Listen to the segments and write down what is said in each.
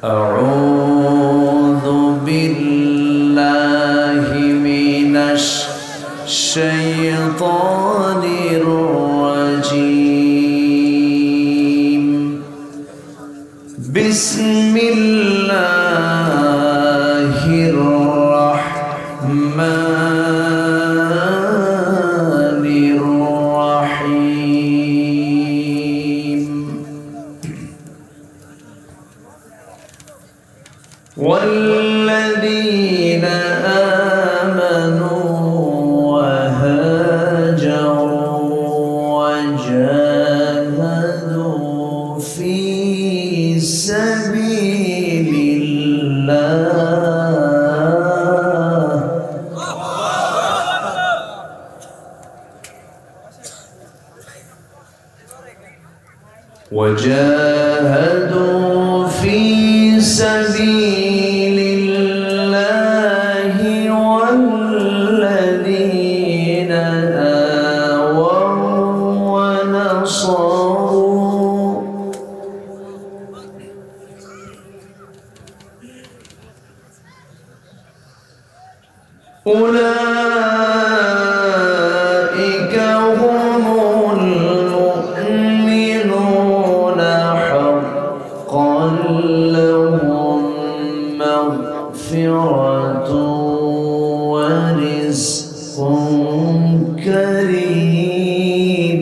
أعوذ بالله من الشيطان الرجيم بسم الله الرحمن الرحيم والذين آمنوا وهاجروا وجاهدوا في سبيل الله وجاهدوا في سبيل الله والذين آووا ونصروا أولئك هم المؤمنون حقا لهم مغفرة ورزق كريم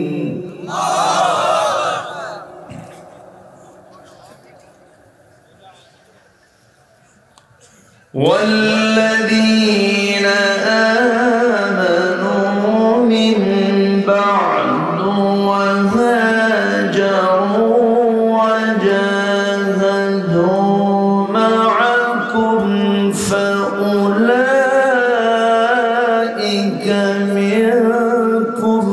والذين آمنوا من بعد وهاجروا وجاهدوا معكم فأولئك منكم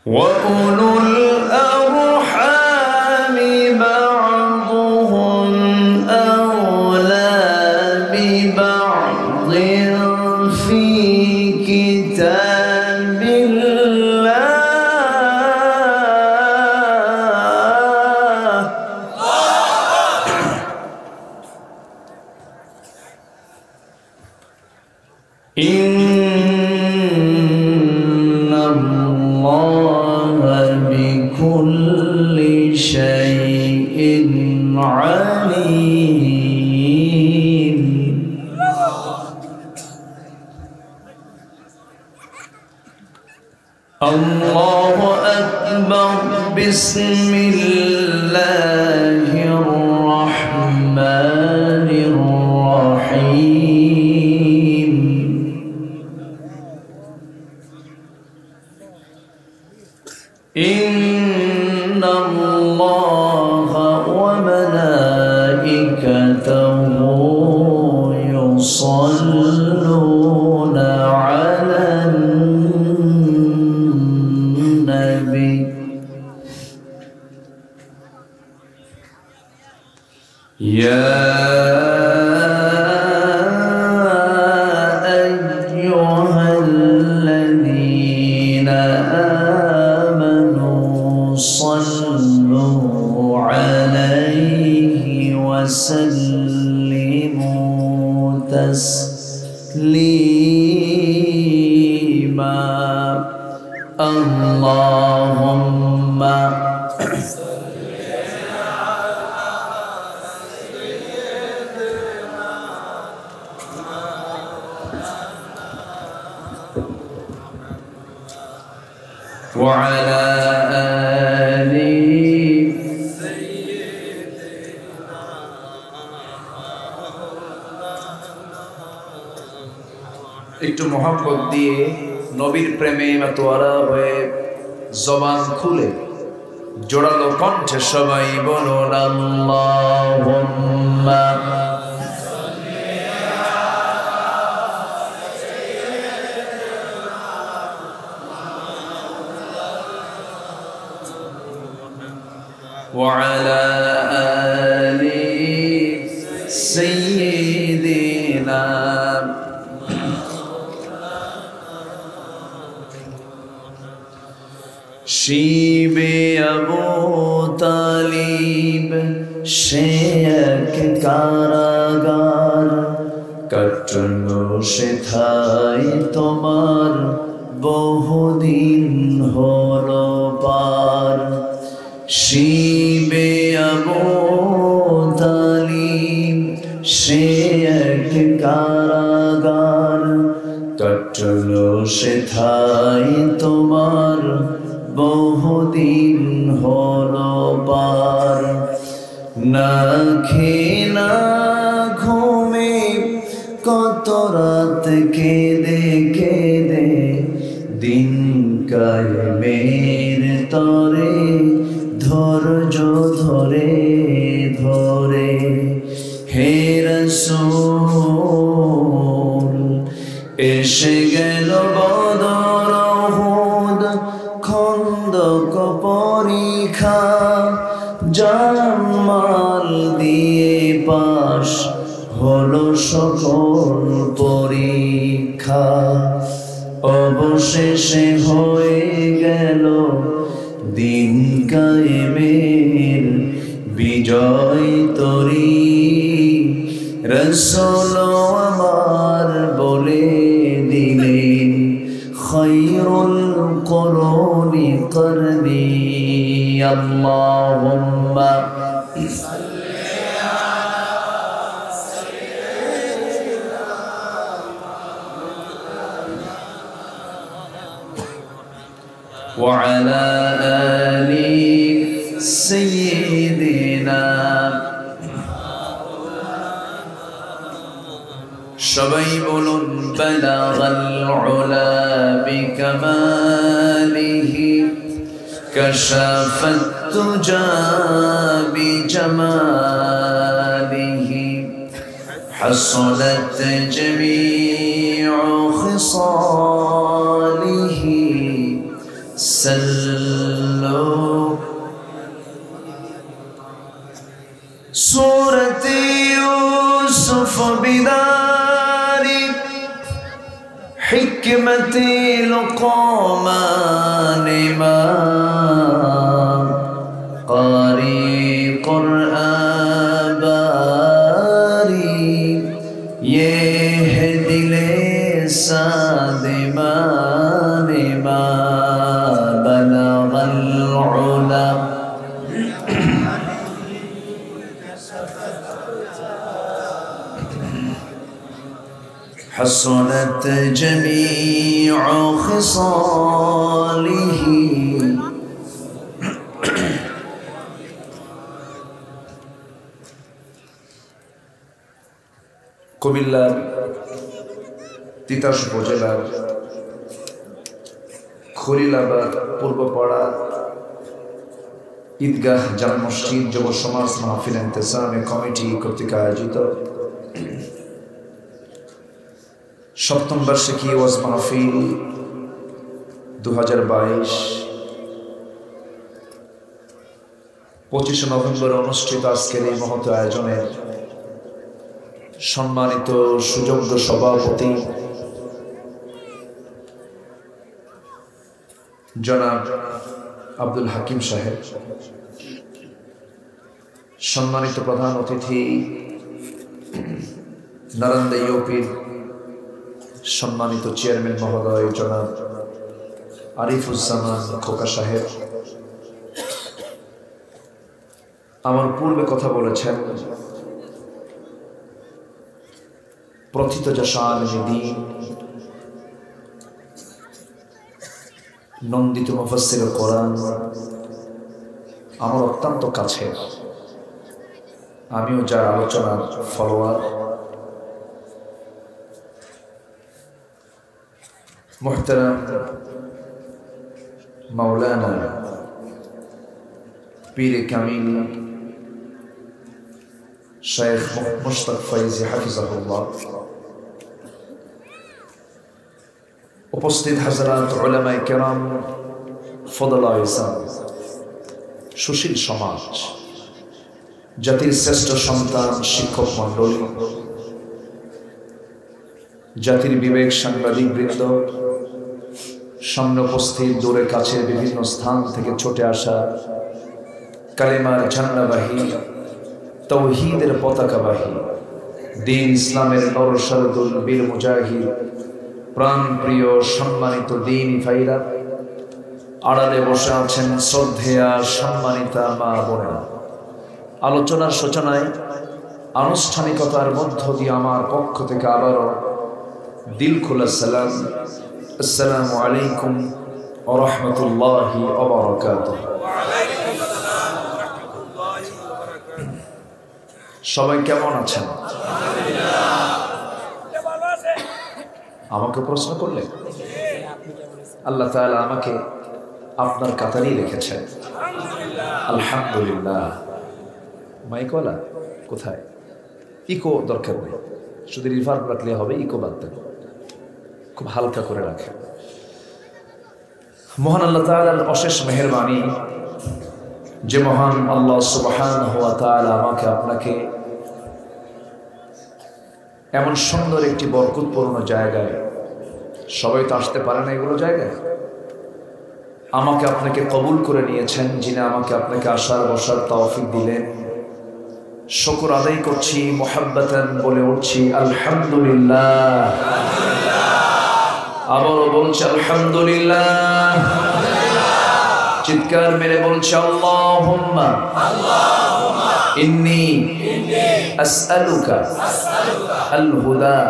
وأولو الأرحام بعضهم أولى ببعض في كتاب الله إن الله بكل شيء عليم الله أكبر بسم الله الرحمن الرحيم إن الله وملائكته يصلون على النبي يا أيها الذين آمنوا صلوا عليه وسلموا تسليما اللهم وعلى آله একটু মোহাম্মত দিয়ে নবীর প্রেমে মাতোয়ারা হয়ে জবান খুলে জোড়ালো কণ্ঠে সবাই বলুন আল্লাহুম্মা وعلى آل سيدنا শিবে আবু তালিব সে এক কারাগার, কাটলো সেথায় তোমার বহুদিন হলো পার। শিবে আবু তালিব সে এক কারাগার, কাটলো সেথায় তোমার বহুদিন হলো পার। না খেয়ে না ঘুমে কত রাত কেঁদে কেঁদে দিন কায়েমের তরে ধৈর্য ধরে ধরে। হে রাসূল এসে গেল বদর উহুদ খন্দক পরীক্ষা, জামাল দিয়ে পাশ হলো সকল পরীক্ষা। অবশেষে হয়ে গেল দিন কায়েমের বিজয় তরী। রাসূল আমার বলে দিলেন খায়রুল কুরুনি করনি। আল্লাহুম্মা وعلى آل سيدنا। সবাই বলুন বালাগাল উলা বিকামালিহি, কাশাফাত তুজা বিজামালিহি, হাসনাত জামিউ খিসালিহি। صلوا سورة يوسف بدار حكمة لقمان ما قارئ قرآن باري يهدي لسان مان ما بلغ العلا حسنت جميع خصاله। কুমিল্লার তিতাস উপজেলার খলিলাবাদ পূর্বপাড়া ঈদগাহ জামে মসজিদ যুব সমাজ মাহফিল ইন্তেজামে কমিটি কর্তৃক আয়োজিত সপ্তম বার্ষিকী ওয়াজ মাহফিল 2022 25 নভেম্বর অনুষ্ঠিত আজকের এই মহৎ আয়োজনের সম্মানিত সুযোগ্য সভাপতি জনাব আব্দুল হাকিম সাহেব, সম্মানিত প্রধান অতিথি নারান্দা ইউপির সম্মানিত চেয়ারম্যান মহোদয় জনাব আরিফুজ্জামান খোকা সাহেব, আমার পূর্বে কথা বলেছেন প্রথিতযশা আলেমে দ্বীন, নন্দিত মুফাসসির কোরআন, আমার অত্যন্ত কাছের, আমিও যার আলোচনার ফলোয়ার, মুহতারাম মাওলানা পীরে কামিল শেখ মুশতাক ফয়জি হাফিজাহুল্লাহ, উপস্থিত হাজরাত উলামায়ে কেরাম, ফদলা ইসলাম, সুশীল সমাজ, জাতির শ্রেষ্ঠ সন্তান শিক্ষক মণ্ডলী, জাতির বিবেক সাংবাদিক বৃন্দ, সামনে উপস্থিত দূরে কাছে বিভিন্ন স্থান থেকে ছুটে আসা কালেমার ঝান্ডাবাহী তাওহীদের পতাকাবাহী দ্বীন ইসলামের নরসারদুল বীর মুজাহিদ প্রাণ প্রিয় সম্মানিত দ্বীন ভাইরা, আড়ালে বসে আছেন শ্রদ্ধেয়া সম্মানিতা মা বোনেরা। আলোচনার সূচনায় আনুষ্ঠানিকতার মধ্য দিয়ে আমার পক্ষ থেকে আবারও দিল খোলা সালাম, আসসালামু আলাইকুম ওয়া রাহমাতুল্লাহি ওয়া বারাকাতুহু। সবাই কেমন আছেন? আমাকে প্রশ্ন করলে আল্লাহ তাআলা আমাকে আপনার কাতারেই রেখেছেন, আলহামদুলিল্লাহ। মাইকওয়ালা কোথায়? ইকো দরকার নেই, শুধু রিভার্ব রাখলে হবে, ইকো বাদ দেন, খুব হালকা করে রাখেন। মহান আল্লাহ তাআলার অশেষ মেহেরবানি যে মহান আল্লাহ সুবহানাহু ওয়া তাআলা আমাকে আপনাকে এমন সুন্দর একটি বরকতপূর্ণ জায়গায়, সবাই তো আসতে পারে না এগুলো জায়গায়, আমাকে আপনাকে কবুল করে নিয়েছেন, যিনি আমাকে আপনাকে আসার বসার তৌফিক দিলেন। শুকর আদায় করছি, মুহাব্বাতান বলে উঠছি আলহামদুলিল্লাহ। আবারও বলছি আলহামদুলিল্লাহ। চিৎকার মেরে বলছি আল্লাহুম্মা ইন্নী আসআলুকা আল হুদা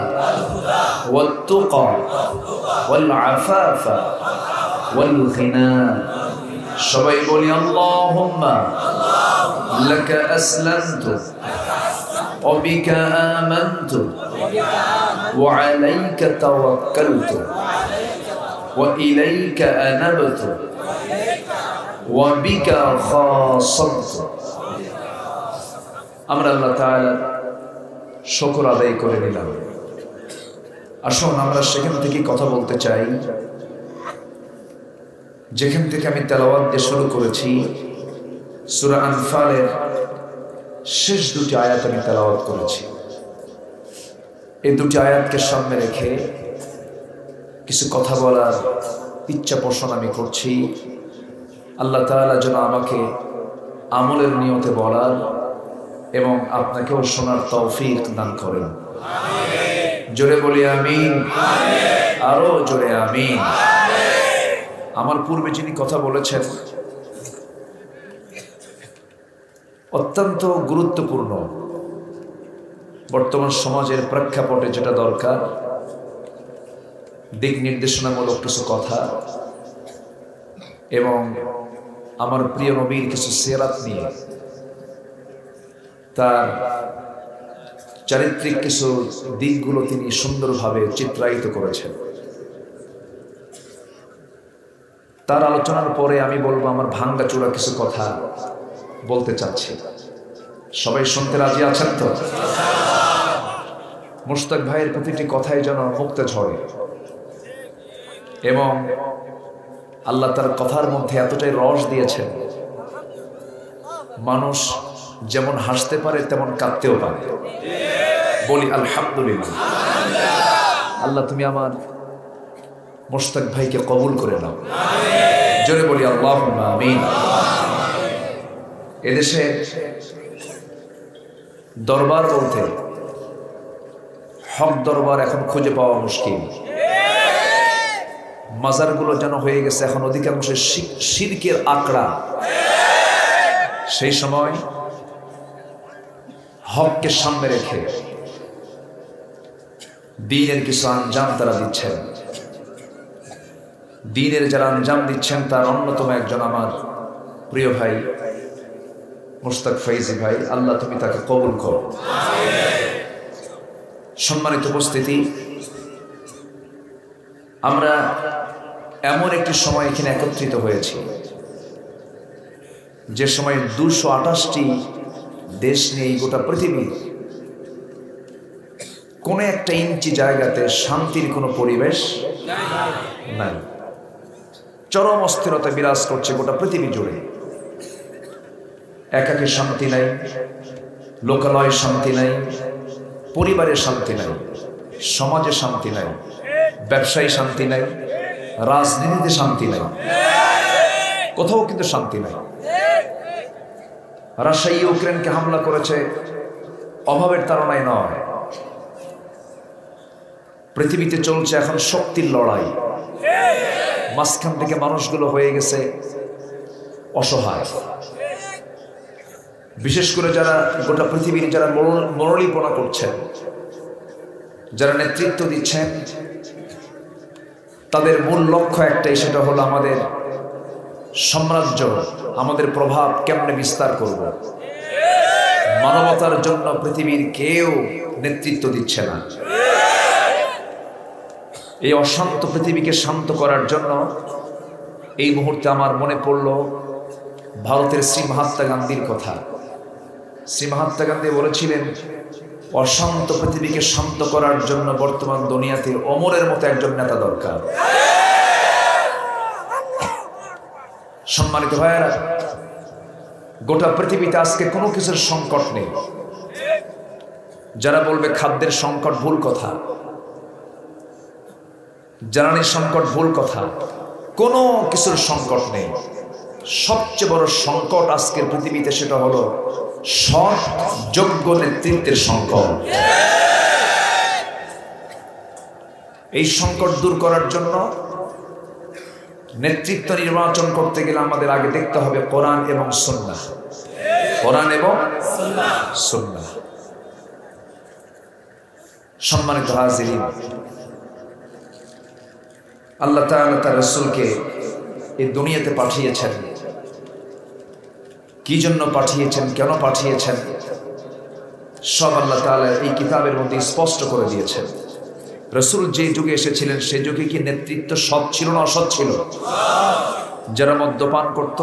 ওয়াত তুকা ওয়াল আফাফা ওয়াল গিনা। সবাই বলি আল্লাহুম্মা লাকা আসলামতু ওয়া বিকা আমানতু ওয়া আলাইকা তাওয়াক্কালতু ওয়া ইলাইকা আনাবতু ওয়া বিকা খাসামতু। আমরা আল্লাহ তাআলা শুকর আদায় করে নিলাম। আসুন আমরা সেখান থেকে কথা বলতে চাই যেখান থেকে আমি তেলাওয়াত দিয়ে শুরু করেছি। সূরা আনফালের শেষ দুটি আয়াত আমি তেলাওয়াত করেছি। এই দুটি আয়াতকে সামনে রেখে কিছু কথা বলার ইচ্ছা পোষণ আমি করছি। আল্লাহ তাআলা যেন আমাকে আমলের নিয়তে বলার এবং আপনাকেও শোনার তৌফিক দান করেন। জোরে বলি আমিন, আরো জোরে আমিন। আমার পূর্বে যিনি কথা বলেছেন অত্যন্ত গুরুত্বপূর্ণ বর্তমান সমাজের প্রেক্ষাপটে যেটা দরকার, দিক নির্দেশনামূলক কিছু কথা এবং আমার প্রিয় নবীর কিছু সিরাত নিয়ে, তার চারিত্রিক কিছু দিকগুলো তিনি সুন্দরভাবে চিত্রায়িত করেছেন। তার আলোচনার পরে আমি বলবো আমার ভাঙ্গাচোরা কিছু কথা বলতে চাচ্ছি। সবাই শুনতে রাজি আছেন তো? মুশতাক ভাইয়ের প্রতিটি কথাই যেন মুক্তে ঝরে এবং আল্লাহ তার কথার মধ্যে এতটাই রস দিয়েছেন, মানুষ যেমন হাসতে পারে তেমন কাঁদতেও পারে। বলি আলহামদুলিল্লাহ। আল্লাহ তুমি আমার মুশতাক ভাইকে কবুল করে নাও, জোরে বলি আল্লাহুম্মা আমিন। এদেশে দরবার বলতে হক দরবার এখন খুঁজে পাওয়া মুশকিল। মাজারগুলো যেন হয়ে গেছে এখন অধিকাংশ শিরকের আকড়া। সেই সময় হককে সামনে রেখে দ্বীনের কিছু আঞ্জাম তারা দিচ্ছেন। দ্বীনের যারা আঞ্জাম দিচ্ছেন তার অন্যতম একজন আমার প্রিয় ভাই মুশতাক ফৈজি ভাই, আল্লাহ তুমি তাকে কবুল করো। সম্মানিত উপস্থিতি, আমরা এমন একটি সময় এখানে একত্রিত হয়েছি যে সময় 228টি দেশ নিয়ে গোটা পৃথিবীর কোনো একটা ইঞ্চি জায়গাতে শান্তির কোনো পরিবেশ নাই। চরম অস্থিরতা বিরাজ করছে গোটা পৃথিবী জুড়ে। একাকী শান্তি নাই, লোকালয়ে শান্তি নাই, পরিবারে শান্তি নাই, সমাজে শান্তি নাই, ব্যবসায় শান্তি নাই, রাজনীতিতে শান্তি নাই, কোথাও কিন্তু শান্তি নাই। রাশিয়া ইউক্রেনকে হামলা করেছে অভাবের তাড়নায় নয়, পৃথিবীতে চলছে এখন শক্তির লড়াই। মাঝখান থেকে মানুষগুলো হয়ে গেছে অসহায়। বিশেষ করে যারা গোটা পৃথিবীর যারা মরলীপনা করছেন, যারা নেতৃত্ব দিচ্ছেন, তাদের মূল লক্ষ্য একটাই, সেটা হলো আমাদের সাম্রাজ্য, আমাদের প্রভাব কেমনে বিস্তার করব। মানবতার জন্য পৃথিবীর কেউ নেতৃত্ব দিচ্ছে না। এই অশান্ত পৃথিবীকে শান্ত করার জন্য এই মুহূর্তে আমার মনে পড়ল ভারতের শ্রী মহাত্মা গান্ধীর কথা। শ্রী মহাত্মা গান্ধী বলেছিলেন, অশান্ত পৃথিবীকে শান্ত করার জন্য বর্তমান দুনিয়াতে ওমরের মতো একজন নেতা দরকার। সম্মানিত ভাইয়েরা, গোটা পৃথিবীতে আজকে কোনো কিছুর সংকট নেই। যারা বলবে খাদ্যের সংকট, ভুল কথা। জ্বালানির সংকট, ভুল কথা। কোনো কিছুর সংকট নেই। সবচেয়ে বড় সংকট আজকের পৃথিবীতে সেটা হলো সৎ যোগ্য নেতৃত্বের সংকট। এই সংকট দূর করার জন্য নেতৃত্ব নির্বাচন করতে গেলে আমাদের আগে দেখতে হবে কোরআন এবং সুন্নাহ। কোরআন এবং সুন্নাহ। সম্মানিত হাজিরিন, আল্লাহ তাআলা তার রাসূলকে এই দুনিয়াতে পাঠিয়েছেন। কি জন্য পাঠিয়েছেন, কেন পাঠিয়েছেন, সব আল্লাহ তাআলা এই কিতাবের মধ্যে স্পষ্ট করে দিয়েছেন। রাসূল যে যুগে এসেছিলেন সেই যুগে কি নেতৃত্ব সৎ ছিল না অসৎ ছিল? যারা মদ্যপান করত,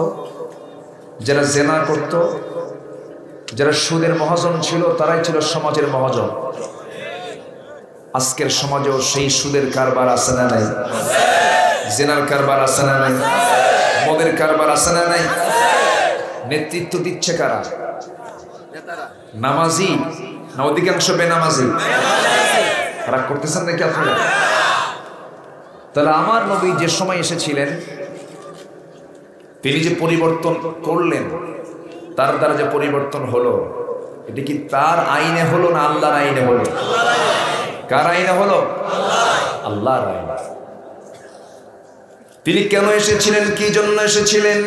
যারা জেনা করত, যারা সুদের মহাজন ছিল, তারাই ছিল সমাজের মহাজন। আজকের সমাজেও সেই সুদের কারবার আছে না নাই? জেনার কারবার আছে না নাই? মদের কারবার আছে না নাই? নেতৃত্ব দিচ্ছে কারা? নামাজি না অধিকাংশ বেনামাজি? রাগ করতেছেন নাকি আপনারা? তাহলে আমার নবী যে সময় এসেছিলেন, তিনি যে পরিবর্তন করলেন, তার দ্বারা যে পরিবর্তন হলো, এটা কি তার আইনে হলো না আল্লাহর আইনে হলো? কার আইনে হলো? আল্লাহর আইনে। তিনি কেন এসেছিলেন, কি জন্য এসেছিলেন?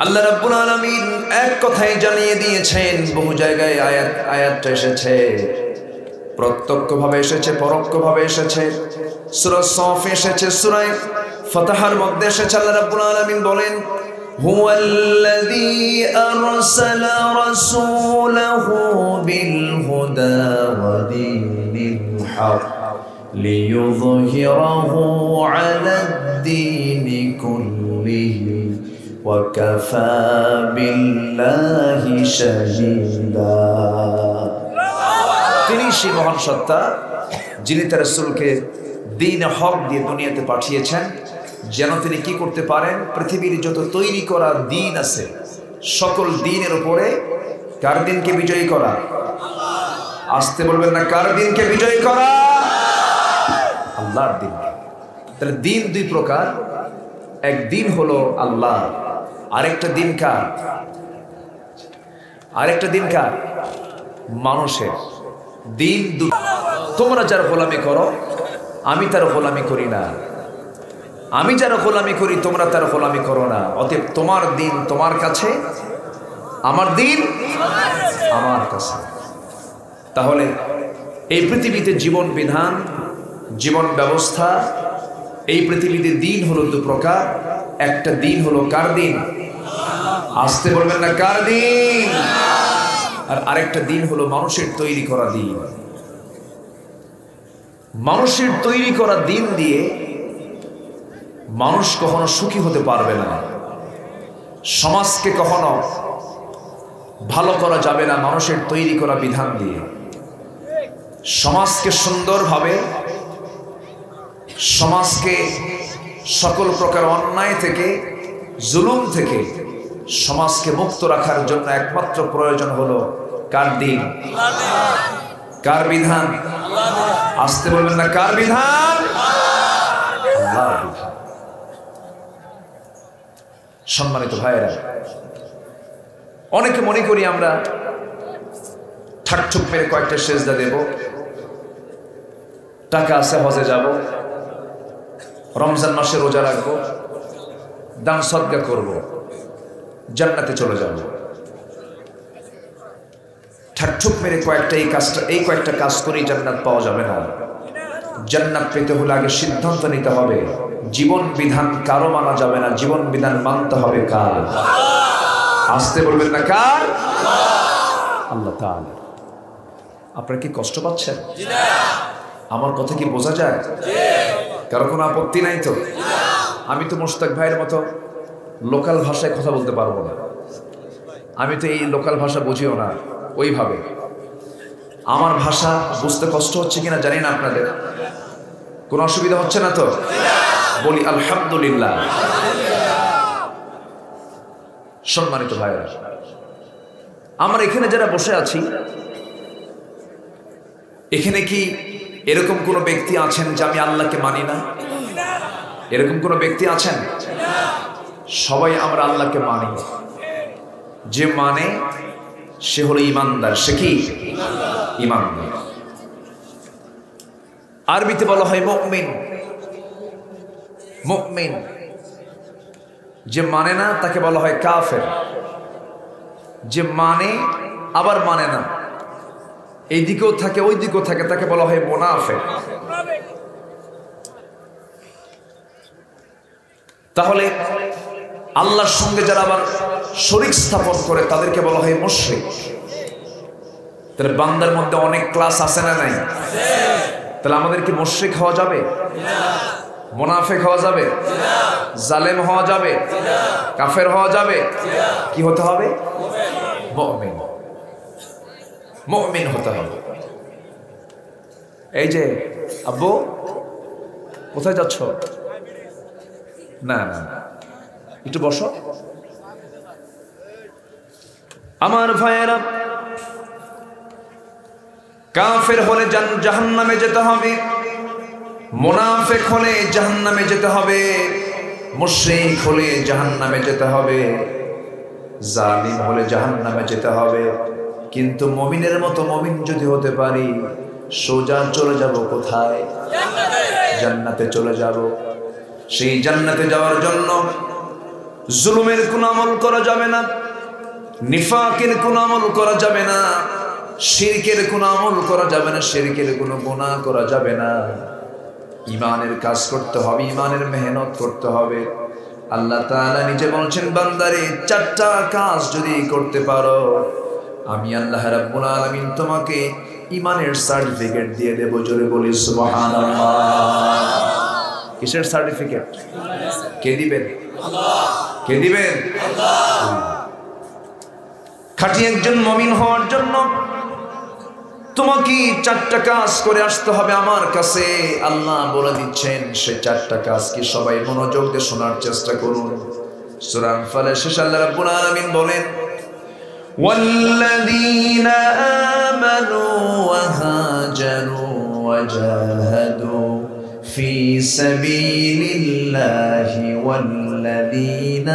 আল্লাহ রাব্বুল আলামিন এক কথাই জানিয়ে দিয়েছেন। বহু জায়গায় আয়াতটা এসেছে, প্রত্যক্ষভাবে এসেছে, পরোক্ষভাবে এসেছে। সূরা সফ এসেছে, সূরা ফাতহার মধ্যে এসেছে। আল্লাহ রাব্বুল আলামিন বলেন, হুয়াল্লাযী আরসালা রাসূলাহু বিল হুদা ওয়া দীনিল হক লিইয়ুযহিরাহু আলাদ-দীনি কুল্লিহি ওয়া কাফা বিল্লাহি শাহীদা। তিনি সেই মহান সত্তা যিনি তার রাসূলকে দ্বীন হক দিয়ে দুনিয়াতে পাঠিয়েছেন, যেন তিনি কি করতে পারেন, পৃথিবীর যত তৈরি করা দ্বীন আছে সকল দ্বীনের উপরে কার দ্বীনকে বিজয়ী করা? আসতে বলবেন না, কার দ্বীনকে বিজয়ী করা? আল্লাহর দ্বীনকে। তাহলে দ্বীন দুই প্রকার, এক দ্বীন হলো আল্লাহ, আরেকটা দ্বীন কার? আরেকটা দ্বীন কার? মানুষের। দ্বীন তোমরা যার গোলামি করো, আমি তার গোলামি করি না। আমি যার গোলামি করি, তোমরা তার গোলামি করো না। অতএব তোমার দ্বীন তোমার কাছে, আমার দ্বীন আমার কাছে। তাহলে এই পৃথিবীতে জীবন বিধান, জীবন ব্যবস্থা, এই পৃথিবীতে দ্বীন হলো দু প্রকার। একটা দ্বীন হলো কার দ্বীন? আসতে বলবেন না, কার দ্বীন? আর আরেকটা দ্বীন হলো মানুষের তৈরি করা দ্বীন। মানুষের তৈরি করা দ্বীন দিয়ে মানুষ কখনো সুখী হতে পারবে না। সমাজকে কখনো ভালো করা যাবে না মানুষের তৈরি করা বিধান দিয়ে। সমাজকে সুন্দরভাবে, সমাজকে সকল প্রকার অন্যায় থেকে, জুলুম থেকে সমাজকে মুক্ত রাখার জন্য একমাত্র প্রয়োজন হলো কার দ্বীন? কার বিধান? আসতে বলবেন না, কার বিধান? আল্লাহর বিধান। সম্মানিত ভাইয়েরা, অনেকে মনে করি আমরা ঠাকঠুক মেরে কয়েকটা সেজদা দেব, টাকা আছে হজে যাব, রমজান মাসে রোজা রাখবো, দান সদকা করব, জান্নাতে চলে যাব। ঠাকঠুক মেরে এই কয়েকটা কাজ করেই জান্নাত পাওয়া যাবে না। জান্নাত পেতে হলে আগে সিদ্ধান্ত নিতে হবে, জীবন বিধান কারো মানা যাবে না, জীবন বিধান মানতে হবে কার? আসতে বলবেন না কার? আল্লাহ তাআলা। আপনারা কি কষ্ট পাচ্ছেন? আমার কথা কি বোঝা যায়? কারো কোনো আপত্তি নাই তো? আমি তো মোশতাক ভাইয়ের মতো লোকাল ভাষায় কথা বলতে পারবো না, আমি তো এই লোকাল ভাষা বুঝিও না ওইভাবে। আমার ভাষা বুঝতে কষ্ট হচ্ছে কিনা জানি না, আপনাদের কোনো অসুবিধা হচ্ছে না তো? বলি আলহামদুলিল্লাহ। সম্মানিত ভাইরা, আমরা এখানে যারা বসে আছি, এখানে কি এরকম কোন ব্যক্তি আছেন যে আমি আল্লাহকে মানি না? এরকম কোন ব্যক্তি আছেন? সবাই আমরা আল্লাহকে মানি। যে মানে সে হলো ইমানদার। সে কি ইমানদার? আরবিতে বলা হয় মুমিন। মুমিন যে মানে না তাকে বলা হয় কাফের। যে মানে আবার মানে না, এই দিকেও থাকে ওই দিকেও থাকে, তাকে বলা হয় মুনাফিক। তাহলে আল্লাহর সঙ্গে যারা আবার শরীক স্থাপন করে তাদেরকে বলা হয় মুশরিক। তাহলে বান্দার মধ্যে অনেক ক্লাস আছে না নাই? তাহলে আমাদের কি মুশরিক হওয়া যাবে? মুনাফিক হওয়া যাবে? জালেম হওয়া যাবে? কাফের হওয়া যাবে? কি হতে হবে? মুমিন। মুমিন হতে হবে। এই যে আব্বু কোথায় যাচ্ছ? না না একটু বসো। আমার ভাইয়েরা, কাফের হলে জাহান্নামে যেতে হবে, মুনাফিক হলে জাহান্নামে যেতে হবে, মুশরিক হলে জাহান্নামে যেতে হবে, জালিম হলে জাহান্নামে যেতে হবে। কিন্তু মুমিনের মতো মুমিন যদি হতে পারি, সোজা চলে যাব কোথায়? জান্নাতে চলে যাব। সেই জান্নাতে যাওয়ার জন্য জুলুমের কোন আমল করা যাবে না, নিফাকের কোন আমল করা যাবে না, শিরকের কোন আমল করা যাবে না, শিরকের কোন গুনাহ করা যাবে না। ঈমানের কাজ করতে হবে, ঈমানের মেহনত করতে হবে। আল্লাহ তাআলা নিজে বলছেন, বান্দারে চারটা কাজ যদি করতে পারো, আমি আল্লাহ রাব্বুল আলামিন তোমাকে ঈমানের সার্টিফিকেট দিয়ে দেব। জোরে বলি সুবহানাল্লাহ। কিসের সার্টিফিকেট? কে দিবেন? আল্লাহ। কে দিবেন? আল্লাহ। খাঁটি একজন মুমিন হওয়ার জন্য তোমাকে চারটা কাজ করে আসতে হবে আমার কাছে। আল্লাহ বলে দিচ্ছেন সে চারটা কাজ কি, সবাই মনোযোগ দিয়ে শোনার চেষ্টা করুন। সূরা আনফালের শেষে আল্লাহ রাব্বুল আলামিন বলেন, والذين آمنوا وهاجروا وجاهدوا في سبيل الله والذين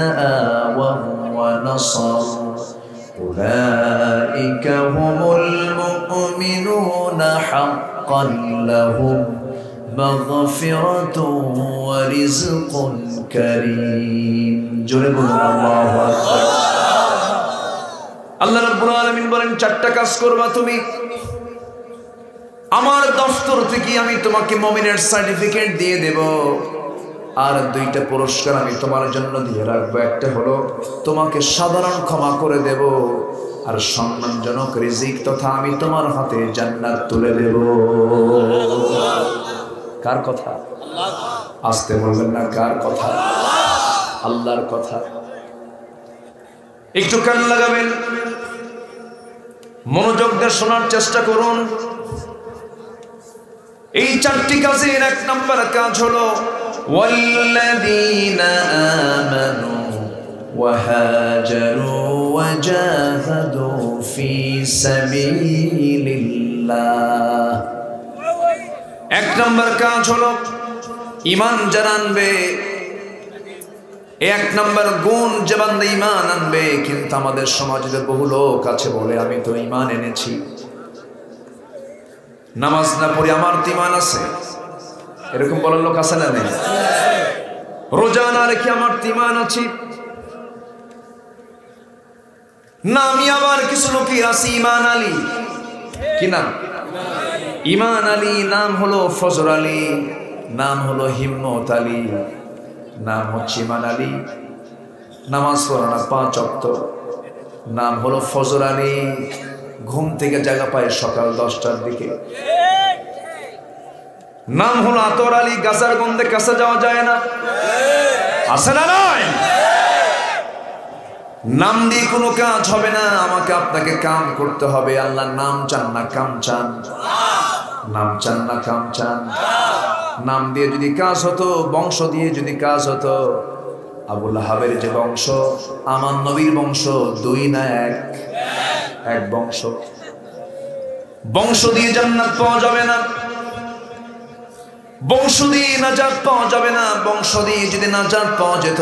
آووا ونصروا أولئك هم المؤمنون حقا لهم مغفرة ورزق كريم। جرب الله أكبر। আল্লাহ রাব্বুল আলামিন বলেন, চারটা কাজ করবা তুমি, আমার দফতর থেকে আমি তোমাকে মুমিনের সার্টিফিকেট দিয়ে দেব। আর দুইটা পুরস্কার আমি তোমার জন্য দিয়ে রাখবো। একটা হলো তোমাকে সাধারণ ক্ষমা করে দেব, আর সম্মানজনক রিজিক তথা আমি তোমার হাতে জান্নাত তুলে দেব। কার কথা? আসতে বলবেন না, কার কথা? আল্লাহর কথা। একটু কান লাগাবেন, মনোযোগ দিয়ে শোনার চেষ্টা করুন। এই চারটি কাজের এক নম্বর কাজ হলো ওয়াল্লাযীনা আমানু ওয়া হাজারু ওয়া জাহাদু ফি সাবিলিল্লাহ। এক নম্বর কাজ হলো ঈমান যারা আনবে, এক নাম্বার গুণ যে বান্দা ঈমান আনবে। কিন্তু আমাদের সমাজে বহু লোক আছে বলে আমি তো ঈমান এনেছি, নামাজ না পড়ি আমার তো ঈমান আছে, এরকম বলার লোক আছে না নেই? রোজা না রেখে আমার তো ঈমান আছে না। আমি আবার কিছু লোকের আছে ঈমান আলী, কি নাম? ঈমান আলী, নাম হলো ফজর আলী, নাম হলো হিম্মত আলী, নাম হচ্ছে ঈমান আলী। নামাজ পড়ে না 5 ওয়াক্ত, নাম হলো ফজর আলী। ঘুম থেকে জায়গা পায় সকাল 10টার দিকে। নাম হলো আতর আলী, গাছার গন্ধে কাছে যাওয়া যায় না, আছে না নয়? নাম দিয়ে কোনো কাজ হবে না, আমাকে আপনাকে কাম করতে হবে। আল্লাহ নাম চান না কাম চান, নাম চান না কাম চান। নাম দিয়ে যদি কাজ হতো, বংশ দিয়ে যদি কাজ হতো, আবু লাহাবের যে বংশ, আমার নবীর বংশ 2 না 1? এক বংশ। বংশ দিয়ে জান্নাত পাওয়া যাবে না, বংশ দিয়ে নাজাত পাওয়া যাবে না। বংশ দিয়ে যদি নাজাত পাওয়া যেত,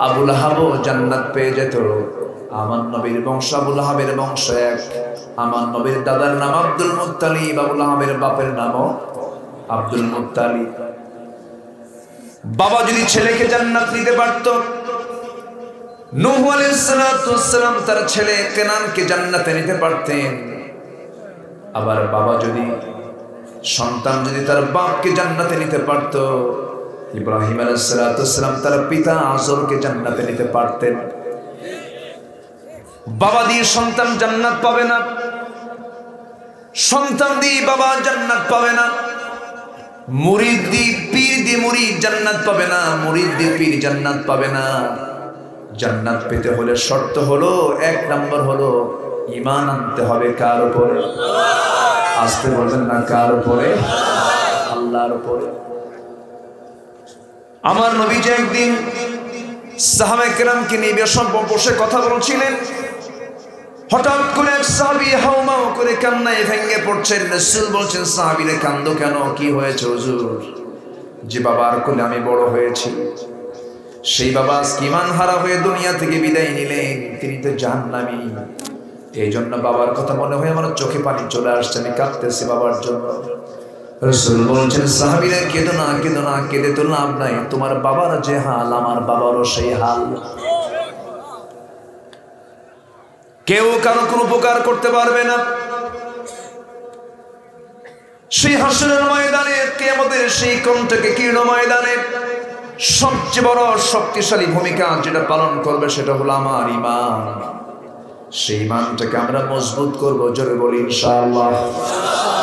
আবু লাহাবও জান্নাত পেয়ে যেত। আমার নবীর বংশ আবু লাহাবের বংশ 1। আমার নবীর দাদার নাম আব্দুল মুত্তালিব, আবু লাহাবের বাপের নামও আব্দুল মুত্তালিব। বাবা যদি ছেলেকে জান্নাত দিতে পারত, নূহ আলাইহিস সালাম তার ছেলে কেনানকে জান্নাতে নিতে পারতেন। আবার বাবা যদি, সন্তান যদি তার বাপকে জান্নাতে নিতে পারত, ইব্রাহিম আলাইহিস সালাম তার পিতা আজরকে জান্নাতে নিতে পারতেন। বাবা দিয়ে সন্তান জান্নাত পাবে না, সন্তান দিয়ে বাবা জান্নাত পাবে না। মুরিদ দিয়ে পীর দিয়ে মুরিদ জান্নাত পাবে না, মুরিদ দিয়ে পীর জান্নাত পাবে না। জান্নাত পেতে হলে শর্ত হলো, 1 নম্বর হলো ঈমান আনতে হবে। কার উপরে? আসতে বলবেন না, কার উপরে? আল্লাহর উপরে। আমার নবীজি একদিন সাহাবায়ে কেরামকে নিয়ে বসে কথা বলছিলেন। হঠাৎ করে এক সাহাবী হাউমাউ করে কান্নায় ভেঙে পড়ছেন। রাসূল বলছেন, সাহাবীরে কান্দো কেন, কি হয়েছে হুজুর? যে বাবার কোলে আমি বড় হয়েছি, সেই বাবা আজকে ঈমান হারা হয়ে দুনিয়া থেকে বিদায় নিলেন, তিনি তো জাহান্নামী। এই জন্য বাবার কথা মনে হয়ে আমার চোখে পানি চলে আসছে, আমি কাঁদতেছি বাবার জন্য। রাসূল বলছেন, সাহাবীরা কেঁদো না, কেঁদো না, কেঁদে তো লাভ নাই। তোমার বাবার যে হাল, আমার বাবারও সেই হাল। কেউ কারো কোনো উপকার করতে পারবে না। সেই হাসরের ময়দানে, কিয়ামতের সেই কণ্ঠকে কীর্ণ ময়দানে সবচেয়ে বড় শক্তিশালী ভূমিকা যেটা পালন করবে সেটা হলো আমার ঈমান। সেই ঈমানটাকে আমরা মজবুত করব। জোরে বলি ইনশাআল্লাহ,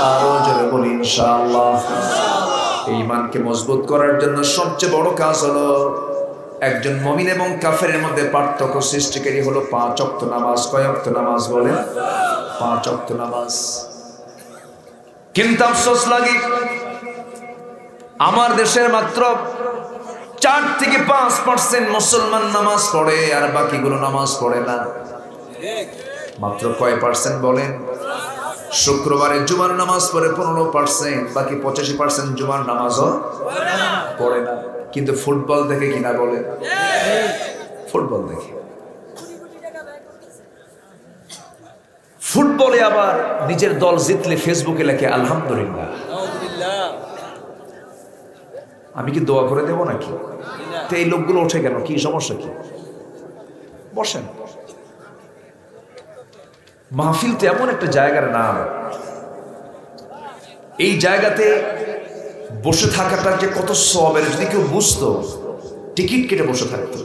আরো জোরে বলি ইনশাআল্লাহ। এই ঈমানকে মজবুত করার জন্য সবচেয়ে বড় কাজ হলো, একজন মুমিন এবং কাফেরের মধ্যে পার্থক্য সৃষ্টিকারী হলো 5 ওয়াক্ত নামাজ। কয় ওয়াক্ত নামাজ বলেন? 5 ওয়াক্ত নামাজ। কিন্তু আফসোস লাগে, আমার দেশের মাত্র 4 থেকে 5% মুসলমান নামাজ পড়ে, আর বাকিগুলো নামাজ পড়ে না। মাত্র কয় পার্সেন্ট বলেন? শুক্রবারে জুমার নামাজ পড়ে 15%, বাকি 85% জুমার নামাজও পড়ে না। কিন্তু ফুটবল দেখে কিনা বলেন? ফুটবল দেখে। ফুটবলে আবার নিজের দল জিতলে ফেসবুকে লেখে আলহামদুলিল্লাহ। আমি কি দোয়া করে দেব নাকি? তো এই লোকগুলো ওঠে কেন? কি সমস্যা কি? বসেন। মাহফিল তো এমন একটা জায়গার নাম, এই জায়গাতে বসে থাকাটা যে কত সওয়াবের, যদি কেউ বুঝতো টিকিট কেটে বসে থাকতো।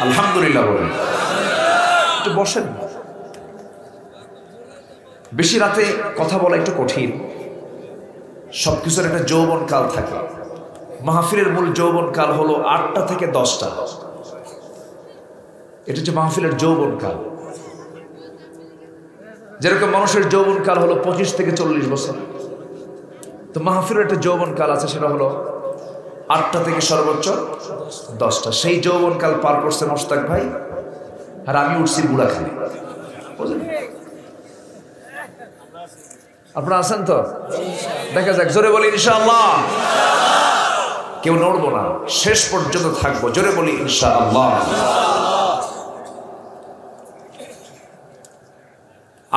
আলহামদুলিল্লাহ বলেন। একটু বসেন। বেশি রাতে কথা বলা একটু কঠিন, সবকিছুর একটা যৌবন কাল থাকে। মাহফিলের মূল যৌবন কাল হলো 8টা থেকে 10টা। এটা হচ্ছে মাহফিলের যৌবন কাল। যেরকম মানুষের যৌবন কাল হলো 25 থেকে 40 বছর, তো মাহফিলের একটা যৌবন কাল আছে, সেটা হলো 8টা থেকে সর্বোচ্চ 10টা। সেই যৌবন কাল পার করছে মোশতাক ভাই, আর আমি উঠছি বুড়াখালী। বুঝলেন? আপনারা আছেন তো? দেখা যাক, জোরে বলি ইনশাআল্লাহ। কেউ নড়বো না, শেষ পর্যন্ত থাকবো। জোরে বলি ইনশাআল্লাহ।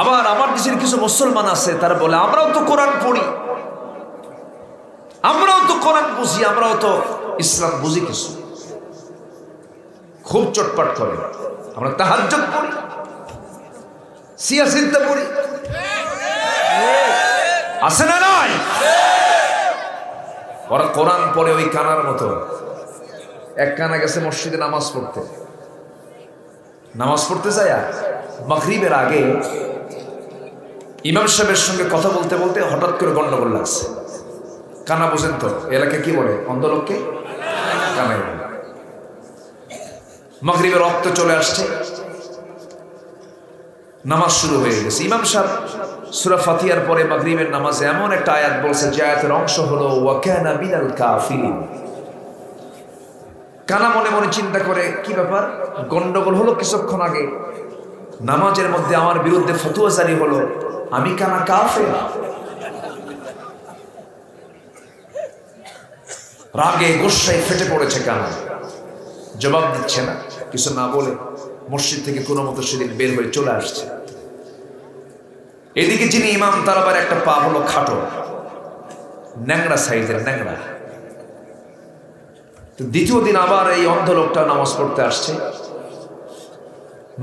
আবার আমার দেশের কিছু মুসলমান আছে, তারা বলে আমরাও তো কোরআন পড়ি, আমরাও তো কোরআন বুঝি, আমরাও তো ইসলাম বুঝি কিছু। খুব চটপট করে। আমরা তাহাজ্জুদ পড়ি, সিয়াসিনটা পড়ি, আছে না নাই? ওরা কোরআন পড়ে ওই কানার মতো। এক কানা গেছে মসজিদে নামাজ পড়তে যায়, মাগরিবের আগে ইমাম সাহেবের সঙ্গে কথা বলতে বলতে হঠাৎ করে গন্ডগোল লাগছে। কানা বোঝেন তো, এলাকায় কি বলে? অন্ধ লোককে কানাই বলে। মাগরিবের রক্ত চলে আসছে, নামাজ শুরু হয়ে গেছে। ইমাম সাহেব সূরা ফাতিহার পরে মাগরিবের নামাজে এমন একটা আয়াত বলছে যে আয়াতের অংশ হলো ওয়া কানা মিনাল কাফিরিন। কানা মনে মনে চিন্তা করে, কি ব্যাপার, গন্ডগোল হলো কিছুক্ষণ আগে, নামাজের মধ্যে আমার বিরুদ্ধে ফতোয়া জারি হলো, আমি কানা কাফের। রাগে গোসায় ফেটে পড়েছে কানা, জবাব দিচ্ছে না, কিছু না বলে মসজিদ থেকে কোনো মতো সেদিন বের হয়ে চলে আসছে। এদিকে যিনি ইমাম, তার আবার একটা পা হলো খাটো, ন্যাংরা সাইজের ন্যাংরা। দ্বিতীয় দিন আবার এই অন্ধ লোকটা নামাজ পড়তে আসছে।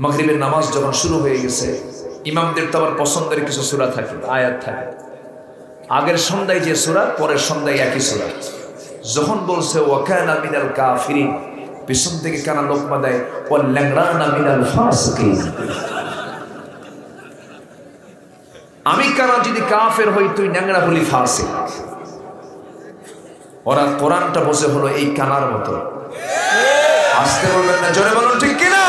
মাগরিবের নামাজ যখন শুরু হয়ে গেছে, ইমামদের তো আবার পছন্দের কিছু সূরা থাকে, আয়াত থাকে। আগের সন্ধ্যায় যে সূরা, পরের সন্ধ্যায় একই সূরা। যখন বলছে ওয়া কানা মিনাল কাফিরিন, পিছন থেকে কানা লোকমা দেয় ওয়াল ল্যাংরানা মিনাল ফাসিকিন। আমি কানা যদি কাফের হই, তুই ন্যাংরা হলি ফাসিক। ওরা কোরআনটা বসে হলো এই কানার মতো। আসতে বলবেন না, জোরে বলুন ঠিক কিনা?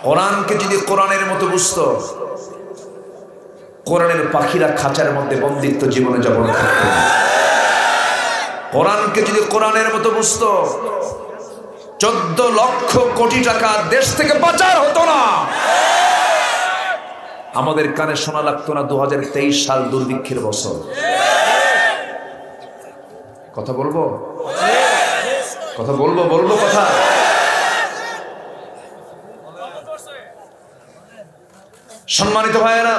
কোরআনকে যদি কোরআনের মতো বুঝতো, কোরআনের পাখিরা খাঁচার মধ্যে বন্দিত্ব জীবনে যাপন করত। কোরআনকে যদি কোরআনের মতো বুঝতো, 14 লক্ষ কোটি টাকা দেশ থেকে পাচার হতো না। আমাদের কানে শোনা লাগতো না 2023 সাল দুর্ভিক্ষের বছর। কথা বলবো কথা। সম্মানিত ভাইয়েরা,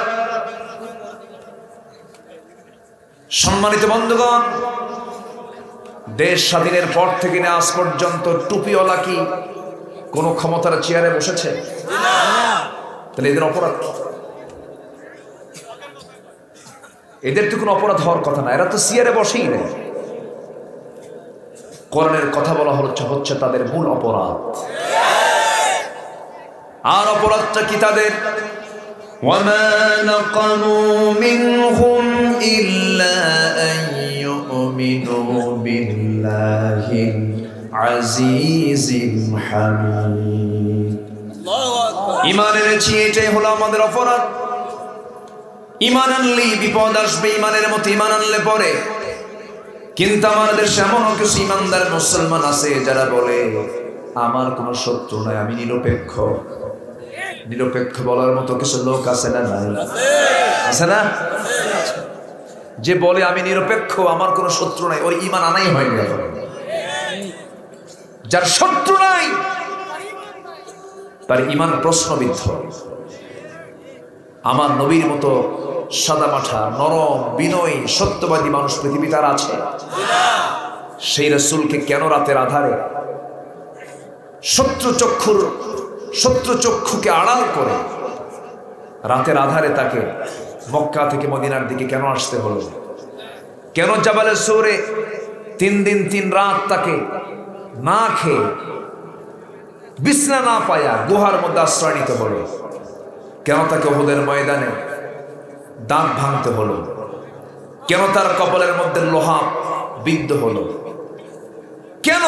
সম্মানিত বন্ধুগণ, দেশ স্বাধীনের পর থেকে আজ পর্যন্ত টুপিওয়ালা কি কোন ক্ষমতার চেয়ারে বসেছে? তাহলে এদের অপরাধ কি? এদের তো কোনো অপরাধ হওয়ার কথা না, এরা তো চেয়ারে বসেই নেই। কোরআনের কথা বলা হচ্ছে তাদের মূল অপরাধ। আর অপরাধটা কি তাদের? وَمَا نَقَمُوا مِنْهُمْ إِلَّا أَنْ يُؤْمِنُوا بِاللَّهِ الْعَزِيزِ الْحَمِيدِ। ঈমান এনেছি, এটাই হলো আমাদের অপরাধ। ঈমান আনলেই বিপদ আসবে, ঈমানের মতো ঈমান আনলে পরে। কিন্তু আমাদের দেশে এমনও কিছু ঈমানদার মুসলমান আছে যারা বলে আমার কোনো শত্রু নাই, আমি নিরপেক্ষ। নিরপেক্ষ বলার মতো কিছু লোক আছে না? নাই? আছে না? যে বলে আমি নিরপেক্ষ, আমার কোনো শত্রু নাই, ওর ঈমান আনাই হয়নি। যার শত্রু নাই তার ঈমান প্রশ্নবিদ্ধ। আমার নবীর মতো সাদামাঠা, নরম, বিনয়ী, সত্যবাদী মানুষ পৃথিবীতে আর আছে? সেই রাসূলকে কেন রাতের আধারে শত্রু চক্ষুকে আড়াল করে রাতের আধারে তাকে মক্কা থেকে মদিনার দিকে কেন আসতে হলো? কেন জাবালে সৌরে 3 দিন 3 রাত তাকে না খেয়ে, বিছনা না পায়া গুহার মধ্যে আশ্রয় নিতে হলো? কেন তাকে উহুদের ময়দানে দাঁত ভাঙতে হলো? কেন তার কপালের মধ্যে লোহা বিদ্ধ হলো? কেন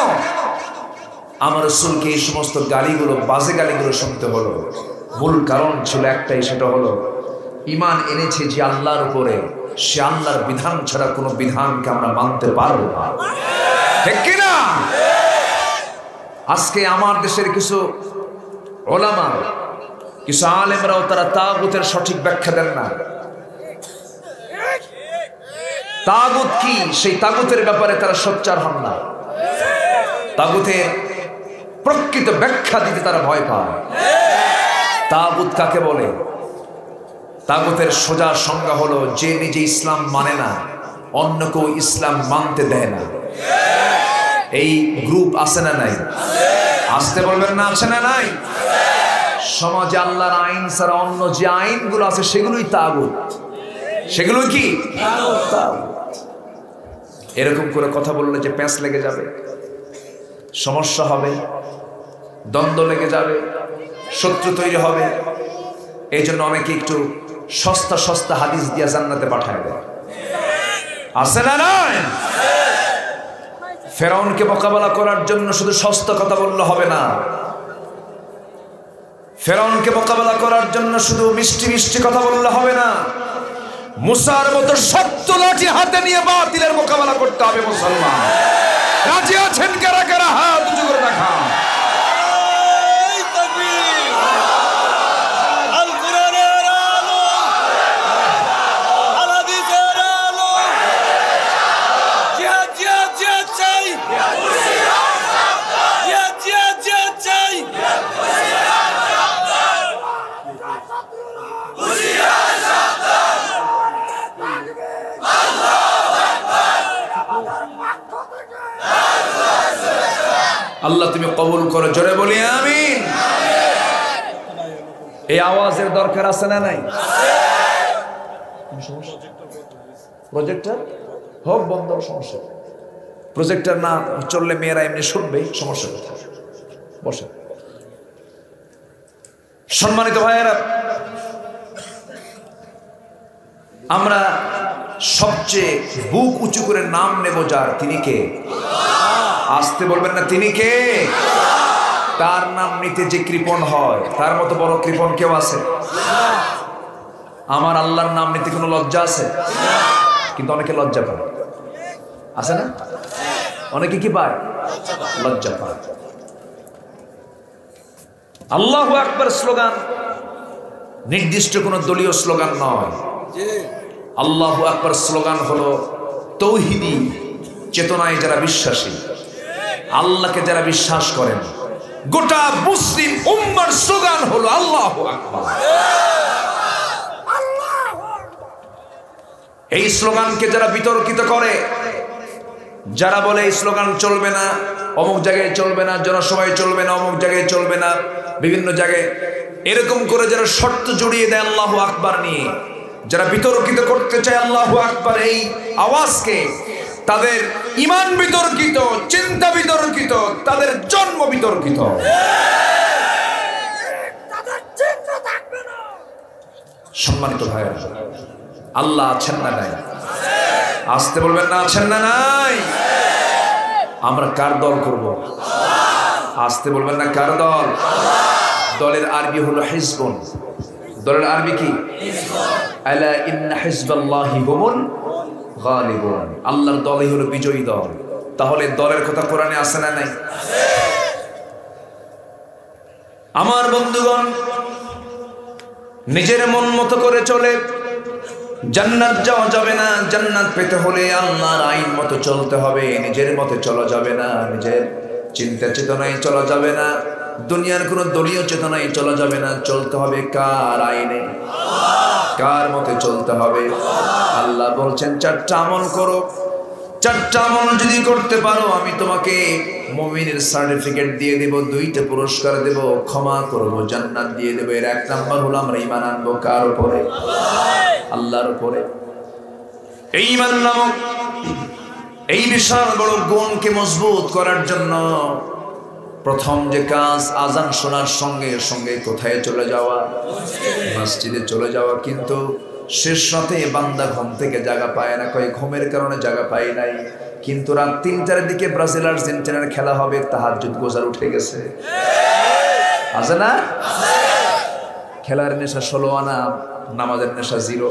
আমার রাসূলকে এই সমস্ত গালিগুলো, বাজে গালিগুলো শুনতে হলো? মূল কারণ ছিল একটাই, সেটা হলো ঈমান এনেছে যে আল্লাহর উপরে, সে আল্লাহর বিধান ছাড়া কোনো বিধানকে আমরা মানতে পারবো না। ঠিক কিনা? আজকে আমার দেশের কিছু ওলামা, কিছু আলেমরাও তারা তাগুতের সঠিক ব্যাখ্যা দেন না। তাগুত কি সেই তাগুতের ব্যাপারে তারা সোচ্চার হন না। তাগুতের প্রকৃত ব্যাখ্যা দিতে তারা ভয় পায়। তাগুত কাকে বলে? তাগুতের সোজা সংজ্ঞা হলো যে নিজে ইসলাম মানে না, অন্য কেউ ইসলাম মানতে দেয় না। এই গ্রুপ আছে না নাই? আসতে বলবেন না, আছে না নাই? সমাজে আল্লাহর আইন ছাড়া অন্য যে আইনগুলো আছে সেগুলোই তাগুত। সেগুলো কি তাগুত। এরকম করে কথা বললে যে প্যাঁচ লেগে যাবে, সমস্যা হবে, দ্বন্দ্ব লেগে যাবে, শত্রু তৈরি হবে। এই জন্য অনেকে একটু সস্তা সস্তা হাদিস দিয়া জান্নাতে পাঠায় দেয়। আছে না নাই? ফেরাউনকে মোকাবেলা করার জন্য শুধু সস্তা কথা বললে হবে না। ফেরাউনকে মোকাবেলা করার জন্য শুধু মিষ্টি মিষ্টি কথা বললে হবে না। মুসার মতো শক্ত লাঠি হাতে নিয়ে বাতিলের মোকাবেলা করতে হবে। মুসলমান রাজি আছেন? কারা কারা হাত উঁচু করে দেখা। আল্লাহ তুমি কবুল করো, জোরে বলি আমিন। এই আওয়াজের দরকার আছে না নাই? প্রজেক্টর হোক বন্ধ, সমস্যা। প্রজেক্টর না চললে মেয়েরা এমনি শুনবে, সমস্যা কোথায়? বসে। সম্মানিত ভাইয়েরা, আমরা সবচেয়ে বুক উঁচু করে নাম নেব যার, তিনি কে? আসতে বলবেন না, তিনি কে? তার নাম নিতে যে কৃপণ হয় তার মতো বড় কৃপণ কেউ আছে? আমার আল্লাহর নাম নিতে কোনো লজ্জা আছে? কিন্তু অনেকে লজ্জা পায়, আছে না? অনেকে কি পায়? লজ্জা পায়। আল্লাহু আকবার স্লোগান নির্দিষ্ট কোনো দলীয় স্লোগান নয়। আল্লাহু আকবার স্লোগান হলো তৌহিদি চেতনায় যারা বিশ্বাসী, আল্লাহকে যারা বিশ্বাস করেন, গোটা মুসলিম উম্মার স্লোগান হলো আল্লাহু আকবার। এই স্লোগানকে যারা বিতর্কিত করে, যারা বলে এই স্লোগান চলবে না, অমুক জায়গায় চলবে না, জনসভায় চলবে না, অমুক জায়গায় চলবে না, বিভিন্ন জায়গায় এরকম করে যারা শর্ত জড়িয়ে দেয় আল্লাহু আকবার নিয়ে, যারা বিতর্কিত করতে চায় আল্লাহু আকবার এই আওয়াজকে, তাদের ঈমান বিতর্কিত, চিন্তা বিতর্কিত, তাদের জন্ম বিতর্কিত। সম্মানিত ভাইরা, আল্লাহ আছেন না নাই? আসতে বলবেন না, আছেন না নাই? আমরা কার দল করব? আসতে বলবেন না, কার দল? দলের আরবি হলো হিজবুন। দলের আরবি কি? আলা ইন্না হিজবাল্লাহি হুমুল গালিবুন। আল্লাহর দলই হলো বিজয়ী দল। তাহলে দলের কথা কোরআনে আছে না নাই? আমার বন্ধুগণ, নিজের মন মতো করে চলে জান্নাত যাওয়া যাবে না। জান্নাত পেতে হলে আল্লাহর আইন মতো চলতে হবে। নিজের মতো চলা যাবে না, নিজের চিন্তা চেতনায় চলা যাবে না, দুনিয়ার কোনো দলীয় চেতনায় চলা যাবে না। চলতে হবে কার আইনে? কার মতে চলতে হবে? আল্লাহ বলছেন চারটা আমল করো, চারটা আমল যদি করতে পারো আমি তোমাকে মুমিনের সার্টিফিকেট দিয়ে দেব, দুইটা পুরস্কার দেব, ক্ষমা করব, জান্নাত দিয়ে দেব। এর এক নাম্বার হলো আমরা ঈমান আনবো কার উপরে? আল্লাহর উপরে। এই ঈমান নামক এই বিশাল বড় গুণকে মজবুত করার জন্য প্রথম যে কাজ, আজান শোনার সঙ্গে সঙ্গে কোথায় চলে যাওয়া? মসজিদে চলে যাওয়া। কিন্তু শেষ রাতে বান্দা ঘুম থেকে জায়গা পায় না, কয় ঘুমের কারণে জায়গা পাই নাই। কিন্তু রাত ৩টার দিকে ব্রাজিল আর্জেন্টিনার খেলা হবে, তাহাজ্জুদ গোজার উঠে গেছে, আছে না? খেলার নেশা ১৬ আনা, নামাজের নেশা 0।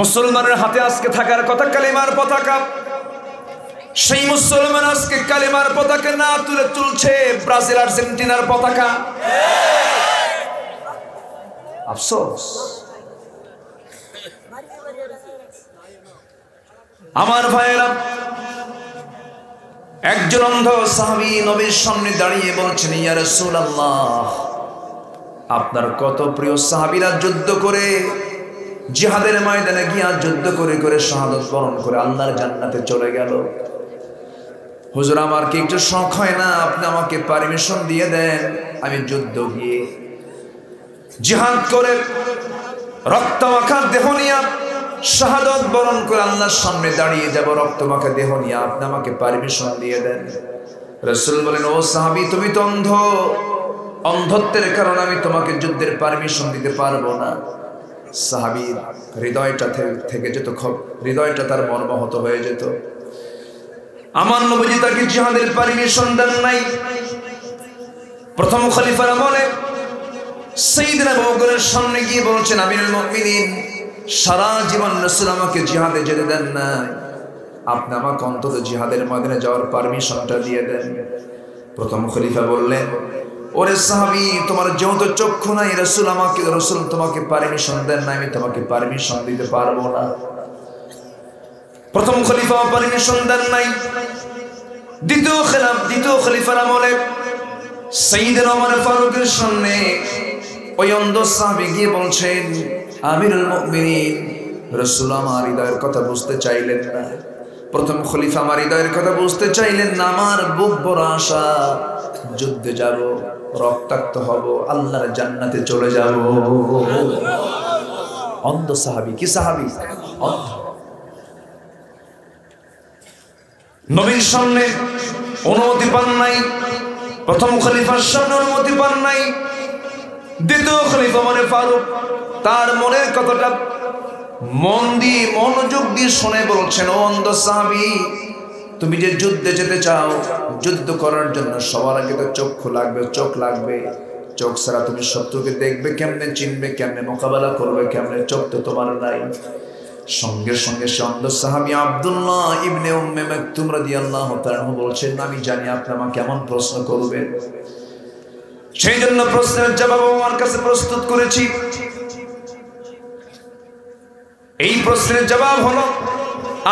মুসলমানের হাতে আজকে থাকার কথা কালিমার পতাকা। সেই মুসলমান আজকে কালিমার পতাকা না তুলে তুলছে ব্রাজিল আর্জেন্টিনার পতাকা। আফসোস। আমার ভাইয়েরা, একজন অন্ধ সাহাবী নবীর সামনে দাঁড়িয়ে বলছেন, ইয়া রাসূলুল্লাহ, আপনার কত প্রিয় সাহাবীরা যুদ্ধ করে জিহাদের ময়দানে গিয়া যুদ্ধ করে করে শাহাদাত বরণ করে আল্লাহর জান্নাতে চলে গেল। হুজুর, আমার কি একটু শখ হয় না আপনি আমাকে পারমিশন দিয়ে দেন, আমি যুদ্ধ গিয়ে জিহাদ করে রক্তমাখা দেহ নিয়ে শাহাদাত বরণ করে আল্লাহর সামনে দাঁড়িয়ে যাব, রক্তমাখা দেহ নিয়ে আপনি আমাকে পারমিশন দিয়ে দেন। রাসূল বলেন, ও সাহাবী, তুমি তো অন্ধ, অন্ধত্বের কারণে আমি তোমাকে যুদ্ধের পারমিশন দিতে পারবো না। সাহাবীর হৃদয়টা থেকে যেত, হৃদয়টা তার মর্মাহত হয়ে যেত। আমার নবীজি তাকে জিহাদের পারমিশন দেন নাই। প্রথম খলিফার আমলে সাইয়েদনা আবু বকরের সামনে গিয়ে বলছেন, আমিরুল মুমিনিন, সারা জীবন রাসূল আমাকে জিহাদে যেতে দেন না, আপনি আমাকে অন্তত জিহাদের ময়দানে যাওয়ার পারমিশনটা দিয়ে দেন। প্রথম খলিফা বললেন, ওরে সাহাবী, তোমার যেহেতু চক্ষু নাই, রাসূল তোমাকে পারমিশন দেন না, আমি তোমাকে পারমিশন দিতে পারবো না। প্রথম খলিফা পারমিশন দেন নাই। দ্বিতীয় খলিফার আমলে সাইয়েদনা ওমর ফারুকের সামনে ওই অন্ধ সাহাবী গিয়ে বলছেন, আমিরুল মুমিনিন, রাসূল আমার হৃদয়ের কথা বুঝতে চাইলেন না। প্রথম খলিফা আমার হৃদয়ের কথা বুঝতে চাইলেন না। আমার বুক বড় আশা, যুদ্ধে যাব, রক্তাক্ত হব, আল্লাহর জান্নাতে চলে যাব। অন্ধ সাহাবী, কি সাহাবী? অন্ধ। নবীর সামনে অনুমতি পান নাই, প্রথম খলিফার সামনে অনুমতি পান নাই। দ্বিতীয় খলিফা মানে ফারুক, তার মনের কথাটা মনোযোগ দিয়ে শুনে বলছেন, ও অন্ধ সাহাবী, তুমি যে যুদ্ধে যেতে চাও, যুদ্ধ করার জন্য সবার আগে তো চক্ষু লাগবে, চোখ লাগবে। চোখ ছাড়া তুমি শত্রুকে দেখবে কেমনে, চিনবে কেমনে, মোকাবেলা করবে কেমনে? চোখ তো তোমার নাই। সঙ্গে সঙ্গে সে অন্ধ সাহাবী আব্দুল্লাহ ইবনে উম্মে মাকতুম রাদিয়াল্লাহু তাআলা বলছেন, আমি জানি আপনি আমাকে কেমন প্রশ্ন করবেন, সেই জন্য প্রশ্নের জবাব আমার কাছে প্রস্তুত করেছি। এই প্রশ্নের জবাব হলো,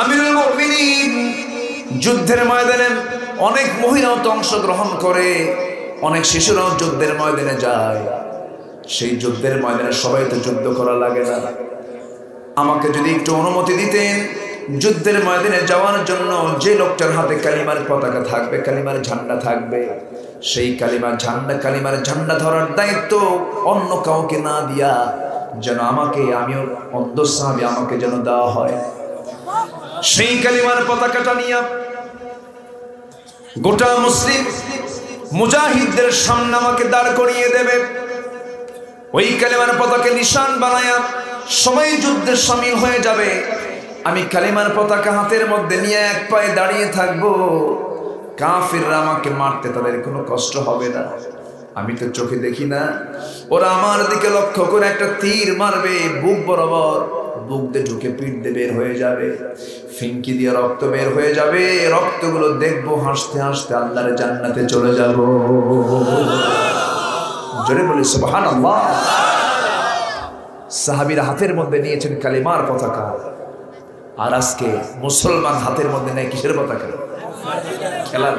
আমিরুল মুমিনিন, যুদ্ধের ময়দানে অনেক মহিলাও তো অংশগ্রহণ করে, অনেক শিশুরাও যুদ্ধের ময়দানে যায়। সেই যুদ্ধের ময়দানে সবাই তো যুদ্ধ করা লাগে না। আমাকে যদি একটু অনুমতি দিতেন যুদ্ধের ময়দানে যাওয়ার জন্য, যে লোকটার হাতে কালিমার পতাকা থাকবে, কালিমার ঝান্ডা থাকবে, সেই কালিমার ঝান্ডা ধরার দায়িত্ব অন্য কাউকে না দিয়া যেন আমিও অন্ধ সাহাবী, আমাকে যেন দেওয়া হয়। সেই কালিমার পতাকাটা নিয়ে গোটা মুসলিম মুজাহিদদের সামনে আমাকে দাঁড় করিয়ে দেবে। ওই কালিমার পতাকা নিশান বানায়া সবাই যুদ্ধে শামিল হয়ে যাবে। আমি কালিমার পতাকা হাতের মধ্যে নিয়ে এক পায়ে দাঁড়িয়ে থাকবো। কাফিররা আমাকে মারতে তাদের কোনো কষ্ট হবে না। আমি তো চোখে দেখি না, ওরা আমার দিকে লক্ষ্য করে একটা তীর মারবে, বুক বরাবর, বুক দিয়ে ঢুকে পিঠ দিয়ে বের হয়ে যাবে, ফিনকি দিয়ে রক্ত বের হয়ে যাবে। রক্তগুলো দেখবো, হাসতে হাসতে আল্লাহর জান্নাতে চলে যাব। জোরে বলি সুবহানাল্লাহ। সাহাবীরা হাতের মধ্যে নিয়েছেন কালিমার পতাকা, আর আজকে মুসলমান হাতের মধ্যে নেয় কিসের পতাকা? খেলার।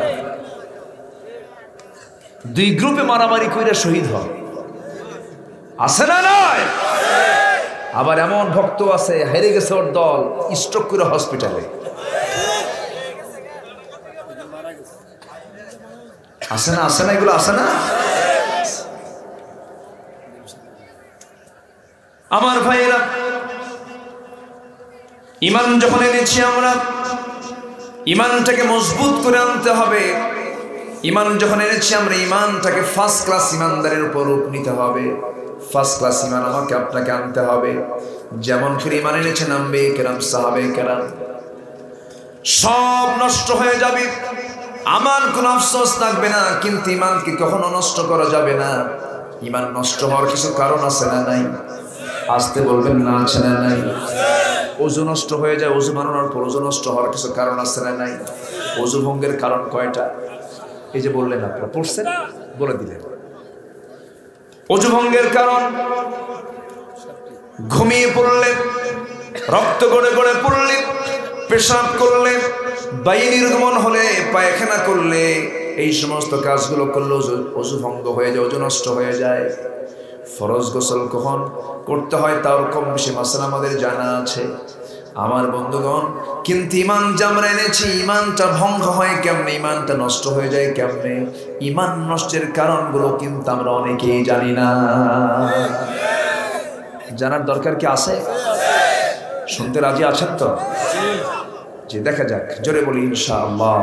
দুই গ্রুপে মারামারি কইরা শহীদ হয়, আছে না নয়? আবার এমন ভক্ত আছে, হেরে গেছে ওর দল, স্ট্রোক করে হসপিটালে। আছে না? আছে না? এগুলো আছে না? আমার ভাইয়েরা, ঈমান যখন এনেছি আমরা, ঈমানটাকে মজবুত করে আনতে হবে। ঈমান যখন এনেছি আমরা, ঈমানটাকে ফার্স্ট ক্লাস ঈমানদারের উপর রূপ নিতে হবে। ফার্স্ট ক্লাস ঈমান আমাকে আপনাকে আনতে হবে। যেমন করে ঈমান এনেছেন আম্বিয়া কেরাম, সাহাবায়ে কেরাম, সব নষ্ট হয়ে যাবে, আমার কোনো আফসোস থাকবে না, কিন্তু ঈমানকে কখনো নষ্ট করা যাবে না। ঈমান নষ্ট হওয়ার কিছু কারণ আছে না নাই? আসতে বলবেন না, আছে না নাই? ওযু নষ্ট হয়ে যায়, ওযু বানানোর পর ওযু নষ্ট হওয়ার কিছু কারণ আছে না নাই? ওযু ভঙ্গের কারণ কয়টা? এই যে বললেন, আপনারা পড়ছেন, বলে দিলেন। ওযু ভঙ্গের কারণ ঘুমিয়ে পড়লেন, রক্ত গড়ে গড়ে পড়লেন, পেশাব করলে, বায়ু নির্গমন হলে, পায়খানা করলে, এই সমস্ত কাজগুলো করলে ওযু ভঙ্গ হয়ে যায়, ওযু নষ্ট হয়ে যায়। ফরজ গোসল কখন করতে হয় তার কম বেশি মাসলা আমাদের জানা আছে আমার বন্ধুগণ। কিন্তু ইমান যে আমরা এনেছি, ইমানটা ভঙ্গ হয় কেমনে, ইমানটা নষ্ট হয়ে যায় কেমনে, ইমান নষ্টের কারণগুলো কিন্তু আমরা অনেকেই জানি না। জানার দরকার কি আছে? শুনতে রাজি আছেন তো? জি, দেখা যাক, জোরে বলি ইনশাআল্লাহ।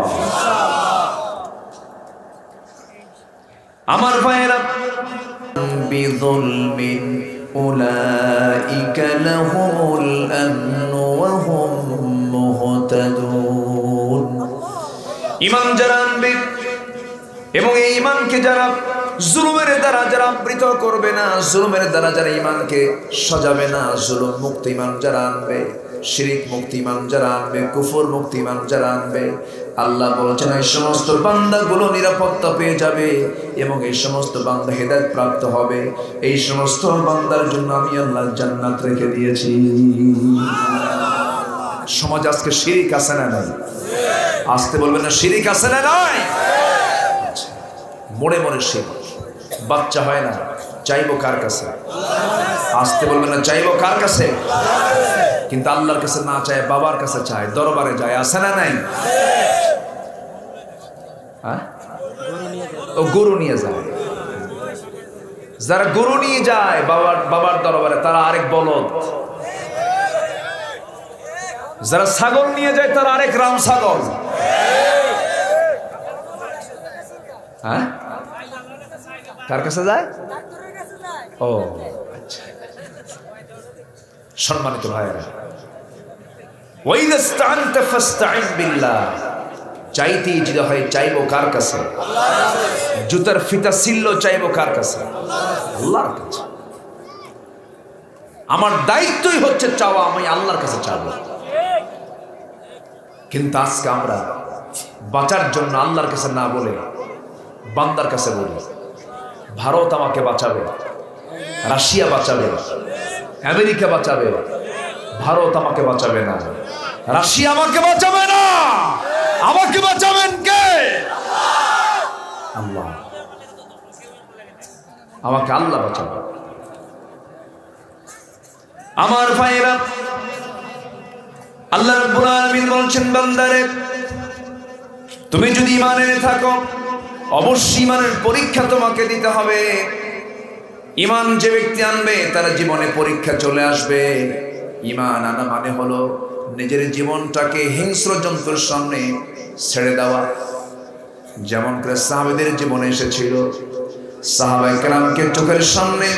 আমার ভাইয়েরা, বিযুলমিন উলাইকা লাহুমুল আমনু ওয়া হুম মুহতাদুন। ঈমান যারা আনবে এবং এই ঈমানকে যারা জুলুমের দ্বারা যারা আবৃত করবে না, জুলুমের দ্বারা যারা ঈমানকে সাজাবে না, জুলুম মুক্ত ঈমান যারা আনবে, শিরিক মুক্ত ঈমান যারা আনবে, কুফর মুক্ত ঈমান যারা আনবে, আল্লাহ বলছেন এই সমস্ত বান্দাগুলো নিরাপত্তা পেয়ে যাবে এবং এই সমস্ত বান্দা হেদায়েত প্রাপ্ত হবে। এই সমস্ত বান্দার জন্য আমি আল্লাহ জান্নাত রেখে দিয়েছি। সমাজ আজকে শিরিক আছে না নাই? আসতে বলবেন না, শিরিক আছে না নাই? মোড়ে মোড়ে শিরিক, বাচ্চা হয় না, চাইবো কার কাছে? আসতে বলবেন না, চাইবো কার কাছে? কিন্তু আল্লাহর কাছে না চায়, বাবার কাছে চায়, দরবারে যায়, আছে না নাই? ও গরু নিয়ে যায়, যারা গরু নিয়ে যায় বাবার দরবারে তারা আরেক বলদ, যারা ছাগল নিয়ে যায় তারা আরেক রাম ছাগল। হ্যাঁ, কার কাছে যায়? ও আচ্ছা, সম্মানিত ভাইরা, ওয়াইদা ইসতাআনতা ফাসতাইন বিল্লাহ, চাইতেই যদি হয় চাইবো কার কাছে? জুতার ফিতা ছিল চাইবো কার কাছে? আল্লাহর কাছে। আমার দায়িত্বই হচ্ছে চাওয়া, আমি আল্লাহর কাছে চাইবো। কিন্তু আজকে আমরা বাঁচার জন্য আল্লাহর কাছে না বলে বান্দার কাছে বলি, ভারত আমাকে বাঁচাবে, রাশিয়া বাঁচাবে, আমেরিকা বাঁচাবে, ভারত আমাকে বাঁচাবে না, রাশিয়া আমাকে বাঁচাবে না, আমাকে বাঁচাবেন কে? আল্লাহ। আমাকে আল্লাহ বাঁচাবে। আমার ভাইরা, আল্লাহ রাব্বুল আলামিন বলছেন, বান্দারে তুমি যদি ঈমান এনে থাকো, অবশ্যই ঈমানের পরীক্ষা তোমাকে দিতে হবে। ঈমান যে ব্যক্তি আনবে তার জীবনে পরীক্ষা চলে আসবে। ঈমান আনা মানে হলো নিজের জীবনটাকে হিংস্র জন্তুর সামনে ছেড়ে দেওয়া, যেমন করে সাহাবাদের জীবনে এসেছিল। সাহাবায়ে কেরামকে চোখের সামনে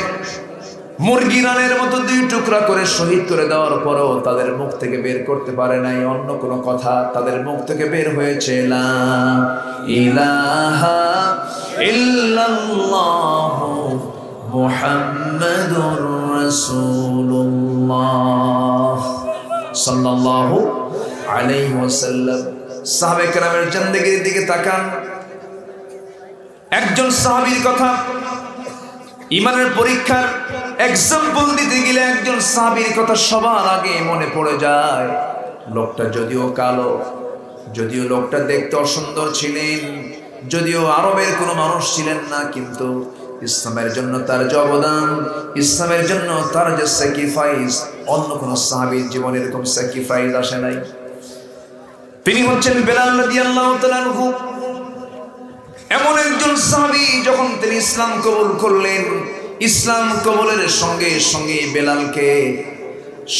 মুরগি রানের মতো দুই টুকরা করে শহীদ করে দেওয়ার পরও তাদের মুখ থেকে বের করতে পারে নাই অন্য কোনো কথা, তাদের মুখ থেকে বের হয়েছে লা ইলাহা ইল্লাল্লাহু মুহাম্মাদুর রাসূলুল্লাহ সাল্লাল্লাহু আলাইহি ওয়াসাল্লাম। সাহাবায়ে কেরামের জিন্দেগির দিকে তাকান, একজন সাহাবীর কথা, ঈমানের পরীক্ষার এক্সাম্পল দিতে গেলে একজন সাহাবীর কথা সবার আগে মনে পড়ে যায়। লোকটা যদিও কালো, যদিও লোকটা দেখতে অসুন্দর ছিলেন, যদিও আরবের কোনো মানুষ ছিলেন না, কিন্তু ইসলামের জন্য তার যে অবদান, ইসলামের জন্য তার যে স্যাক্রিফাইস, অন্য কোনো সাহাবীর জীবনে এরকম স্যাক্রিফাইস আসে নাই। তিনি হচ্ছেন বেলাল রাদিয়াল্লাহু তাআলা আনহু। এমন একজন সাহাবী, যখন তিনি ইসলাম কবুল করলেন, ইসলাম কবুলের সঙ্গে সঙ্গে বেলালকে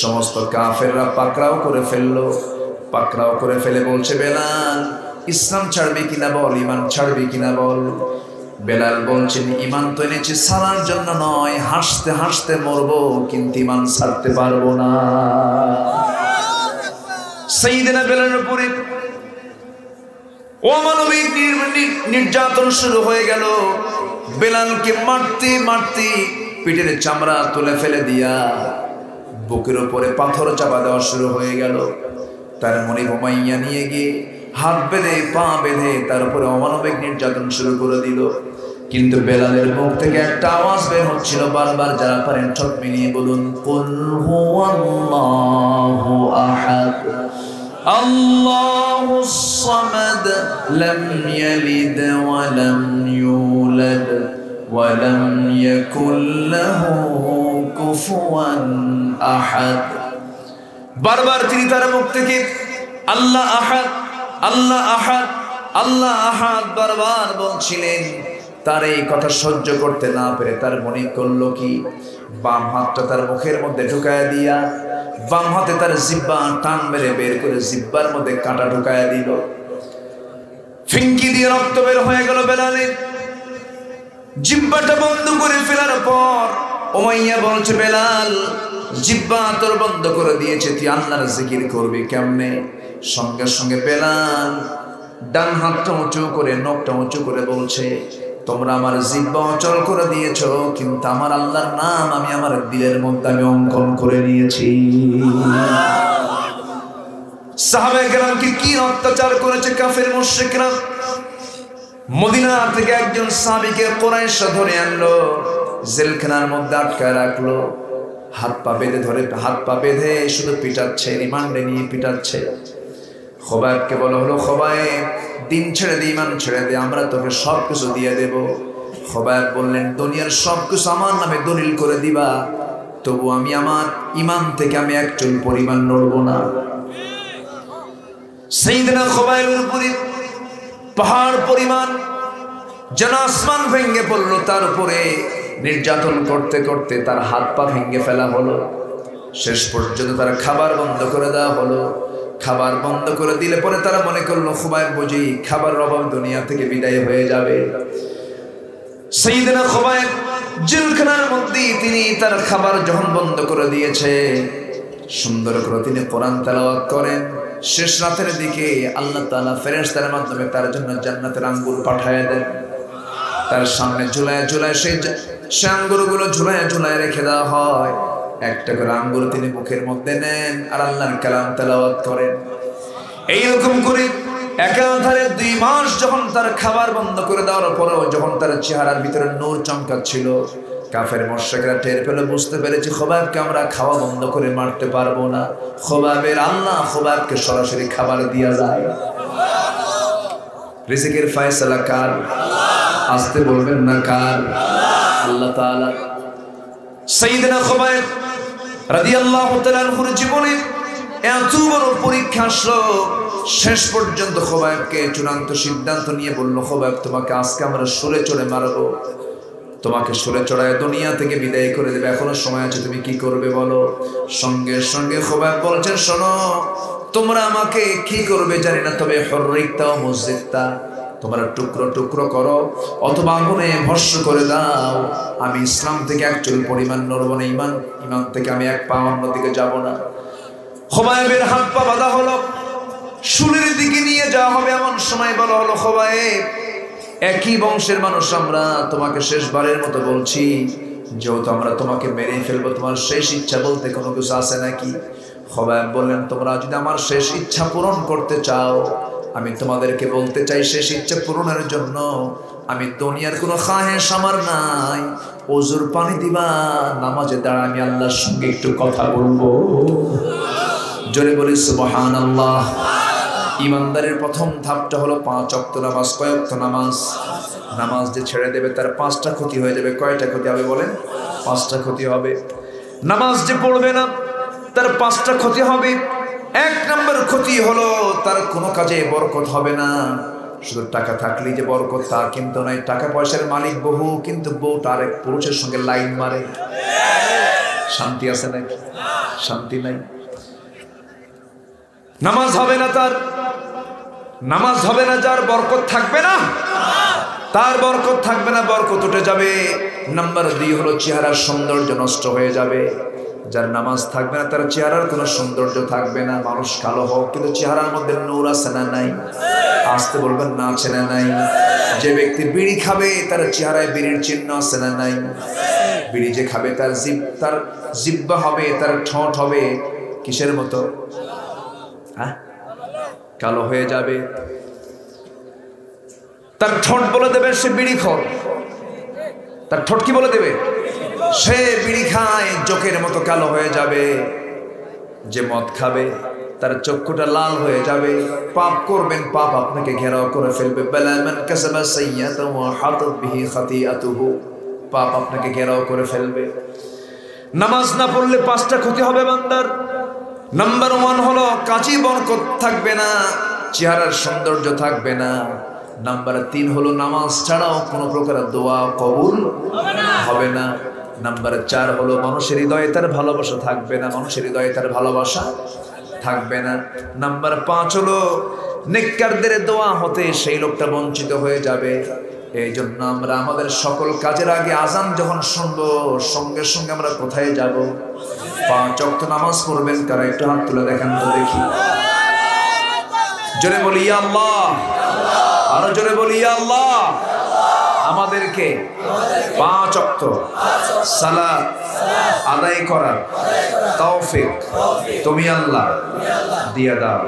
সমস্ত কাফেররা পাকড়াও করে ফেললো। পাকড়াও করে ফেলে বলছে, বেলাল ইসলাম ছাড়বি কিনা বল, ঈমান ছাড়বি কিনা বল। বেলাল বলছেন, ঈমান তো এনেছি ছাড়ার জন্য নয়, হাসতে হাসতে মরবো, কিন্তু ঈমান ছাড়তে পারবো না। সাইয়েদনা বেলালের উপরে অমানবিক নির্যাতন শুরু হয়ে গেল। বেলালকে মারতে মারতে পিঠের চামড়া তুলে ফেলে দিয়া বুকের উপরে পাথর চাপা দেওয়া শুরু হয়ে গেল। তার মনে ঘুমাইয়া নিয়ে গিয়ে হাত বেঁধে পা বেঁধে তার উপরে অমানবিক নির্যাতন শুরু করে দিল। কিন্তু বেলালের মুখ থেকে একটা আওয়াজ বের হচ্ছিল বারবার, যারা পারেন ঠোঁট মিলিয়ে বলুন, কুল হুয়াল্লাহু আহাদ আল্লাহুস সামাদ লাম ইয়ালিদ ওয়া লাম ইউলাদ ওয়া লাম ইয়াকুল লাহু কুফুয়ান আহাদ। বারবার তিনি তার মুখ থেকে আল্লাহ আহাদ, আল্লাহ আহাদ, আল্লাহ আহাদ বারবার বলছিলেন। তার এই কথা সহ্য করতে না পেরে তার মনে করলো কি, বাম হাতটা তার মুখের মধ্যে ঢুকায় দিয়া বাম হাতে তার জিহ্বা টান মেরে বের করে জিহ্বার মধ্যে কাঁটা ঢুকায় দিল। ফিঙ্কি দিয়ে রক্ত বের হয়ে গেল বেলালের। জিহ্বাটা বন্ধ করে ফেলার পর উমাইয়া বলছে, বেলাল জিহ্বা তোর বন্ধ করে দিয়েছে, তুই আল্লাহর জিকির করবি কেমনে? সঙ্গে সঙ্গে বেলাল ডান হাতটা উঁচু করে নখটা উঁচু করে বলছে, তোমরা আমার জিহ্বা অচল করে দিয়েছো, কিন্তু আমার আল্লাহর নাম আমি আমার দিলের মধ্যে আমি অঙ্কন করে নিয়েছি। সাহাবায়ে কেরামকে কি অত্যাচার করেছে কাফের মুশরিকরা। মদিনা থেকে একজন সাহাবীকে কুরাইশরা ধরে আনলো, জেলখানার মধ্যে আটকায় রাখলো, হাত পা বেঁধে ধরে, হাত পা বেঁধে শুধু পিটাচ্ছে, রিমান্ডে নিয়ে পিটাচ্ছে। খোবাইবকে বলা হলো, খোবাইব দিন ছেড়ে দে, ইমান ছেড়ে দে, আমরা তোকে সব কিছু দিয়ে দেব। খোবাইব বললেন, দুনিয়ার সব কিছু আমার নামে দলিল করে দিবা, তবু আমি আমার ইমান থেকে আমি এক চুল পরিমাণ নড়ব না। সাইয়েদনা খোবাইবের উপরে পাহাড় পরিমাণ যেন আসমান ভেঙে পড়লো, তার উপরে নির্যাতন করতে করতে তার হাত পা ভেঙে ফেলা হলো। শেষ পর্যন্ত তার খাবার বন্ধ করে দেওয়া হলো। খাবার বন্ধ করে দিলে পরে তারা মনে করলো খোবাইব বুঝি খাবারের অভাব দুনিয়া থেকে বিদায় হয়ে যাবে। সাইয়েদনা খোবাইব জেলখানার মধ্যে তিনি তার খাবার যখন বন্ধ করে দিয়েছে, সুন্দর করে তিনি কোরআন তেলাওয়াত করেন। শেষ রাতের দিকে আল্লাহ তাআলা ফেরেশতার মাধ্যমে তার জন্য জান্নাতের আঙ্গুর পাঠিয়ে দেন। তার সামনে ঝুলায় ঝুলায় সেই আঙ্গুরগুলো ঝুলায় ঝুলায় রেখে দেওয়া হয়। একটা করে আঙ্গুর তিনি মুখের মধ্যে নেন আর আল্লাহর কালাম তেলাওয়াত করেন। এইরকম করে একাধারে 2 মাস যখন তার খাবার বন্ধ করে দেওয়ার পরেও যখন তার চেহারার ভিতরে নূর চমকাচ্ছিল, কাফের মুশরিকরা টের পেল, বুঝতে পেরেছে খোবাইবকে আমরা খাওয়া বন্ধ করে মারতে পারবো না। খোবাইবের আল্লাহ খোবাইবকে সরাসরি খাবার দিয়া যায়। রিজিকের ফয়সালা কার? আসতে বলবেন না কার? আল্লাহ তাআলা। সাইয়েদনা খোবাইব রাদিয়াল্লাহু তাআলা আনহুর জীবনে এত বড় পরীক্ষা আসলো। শেষ পর্যন্ত খোবাইবকে চূড়ান্ত সিদ্ধান্ত নিয়ে বলল, খোবাইব তোমাকে আজকে আমরা শুলে চড়ে মারবো, তোমাকে শুলে চড়ায় দুনিয়া থেকে বিদায় করে দেবে, এখনো সময় আছে, তুমি কি করবে বলো? সঙ্গে সঙ্গে খোবাইব বলছেন, শোনো তোমরা আমাকে কি করবে জানি না, তবে হররিকতা ও মুজরিকতা তোমরা টুকরো টুকরো করো অথবা আগুনে ভস্ম করে দাও, আমি ইসলাম থেকে এক চুল পরিমাণ নড়ব না, ইমান থেকে আমি এক পা অন্যদিকে যাব না। খোবাইবের হাত পা বাঁধা হলো, শুলের দিকে নিয়ে যাওয়া হবে, এমন সময় বলা হলো, খোবাইব একই বংশের মানুষ আমরা, তোমাকে শেষবারের মতো বলছি, যেহেতু আমরা তোমাকে মেরে ফেলবো, তোমার শেষ ইচ্ছা বলতে কোনো কিছু আছে নাকি? খোবাইব বললেন, তোমরা যদি আমার শেষ ইচ্ছা পূরণ করতে চাও, আমি তোমাদেরকে বলতে চাই, শেষ ইচ্ছা পূরণের জন্য আমি দুনিয়ার কোনো খাহেশ আমার নাই, ওজুর পানি দিবা, নামাজে দাঁড়া, আমি আল্লাহর সঙ্গে একটু কথা বলবো। জোরে বলি সুবহানাল্লাহ। ইমানদারের প্রথম ধাপটা হলো 5 ওয়াক্ত নামাজ। কয় ওয়াক্ত নামাজ? নামাজ যে ছেড়ে দেবে তার 5টা ক্ষতি হয়ে যাবে। কয়টা ক্ষতি হবে বলেন? 5টা ক্ষতি হবে। নামাজ যে পড়বে না তার 5টা ক্ষতি হবে। 1 নম্বর ক্ষতি হলো তার কোনো কাজে বরকত হবে না। শুধু টাকা থাকলেই যে বরকত তা কিন্তু নয়, টাকা পয়সার মালিক বহু, কিন্তু বউটা আরেক পুরুষের সঙ্গে লাইন মারে, শান্তি আছে নাকি? শান্তি নাই। নামাজ হবে না তার, নামাজ হবে না যার, বরকত থাকবে না তার, বরকত থাকবে না, বরকত উঠে যাবে। নাম্বার 2 হলো চেহারার সৌন্দর্য নষ্ট হয়ে যাবে। যার নামাজ থাকবে না তার চেহারার কোনো সৌন্দর্য থাকবে না। মানুষ কালো হোক কিন্তু চেহারার মধ্যে নূর আছে না নাই? আসতে বলবেন না আছে না নাই? যে ব্যক্তি বিড়ি খাবে তার চেহারায় বিড়ির চিহ্ন আছে না নাই? বিড়ি যে খাবে তার জিহ্বা হবে, তার ঠোঁট হবে কিসের মতো? কালো হয়ে যাবে। তার ঠোঁট বলে দেবে সে বিড়িখোর। তার ঠোঁট কি বলে দেবে? সে বিড়ি খায় চোখের মতো কালো হয়ে যাবে, যে মদ খাবে তার চক্ষুটা লাল হয়ে যাবে। পাপ করবেন, পাপ আপনাকে ঘেরাও করে ফেলবে। বালা মান কাসাবা সাইয়্যাতান ওয়া হাতাত বিহি খাতিআতুহু, পাপ আপনাকে ঘেরাও করে ফেলবে। নামাজ না পড়লে 5টা ক্ষতি হবে বান্দার। নাম্বার 1 হলো কাজী বরকত থাকবে না, চেহারার সৌন্দর্য থাকবে না। নাম্বার 3 হলো নামাজ ছাড়াও কোনো প্রকার দোয়া কবুল হবে না। নাম্বার 4 হলো মানুষের হৃদয়ে তার ভালোবাসা থাকবে না, মানুষের হৃদয়ে তার ভালোবাসা থাকবে না। নাম্বার 5 হলো নেককারদের দোয়া হতে সেই লোকটা বঞ্চিত হয়ে যাবে। এই জন্য আমরা আমাদের সকল কাজের আগে আজান যখন শুনবো, সঙ্গে সঙ্গে আমরা কোথায় যাব? 5 ওয়াক্ত নামাজ পড়বেন কারা? একটু হাত তুলে দেখেন তো দেখি। জোরে বলি ইয়া আল্লাহ, আরো জোরে বলি ইয়া আল্লাহ। আমাদেরকে 5 ওয়াক্ত সালাত আদায় করার তৌফিক তুমি আল্লাহ দিয়ে দাও।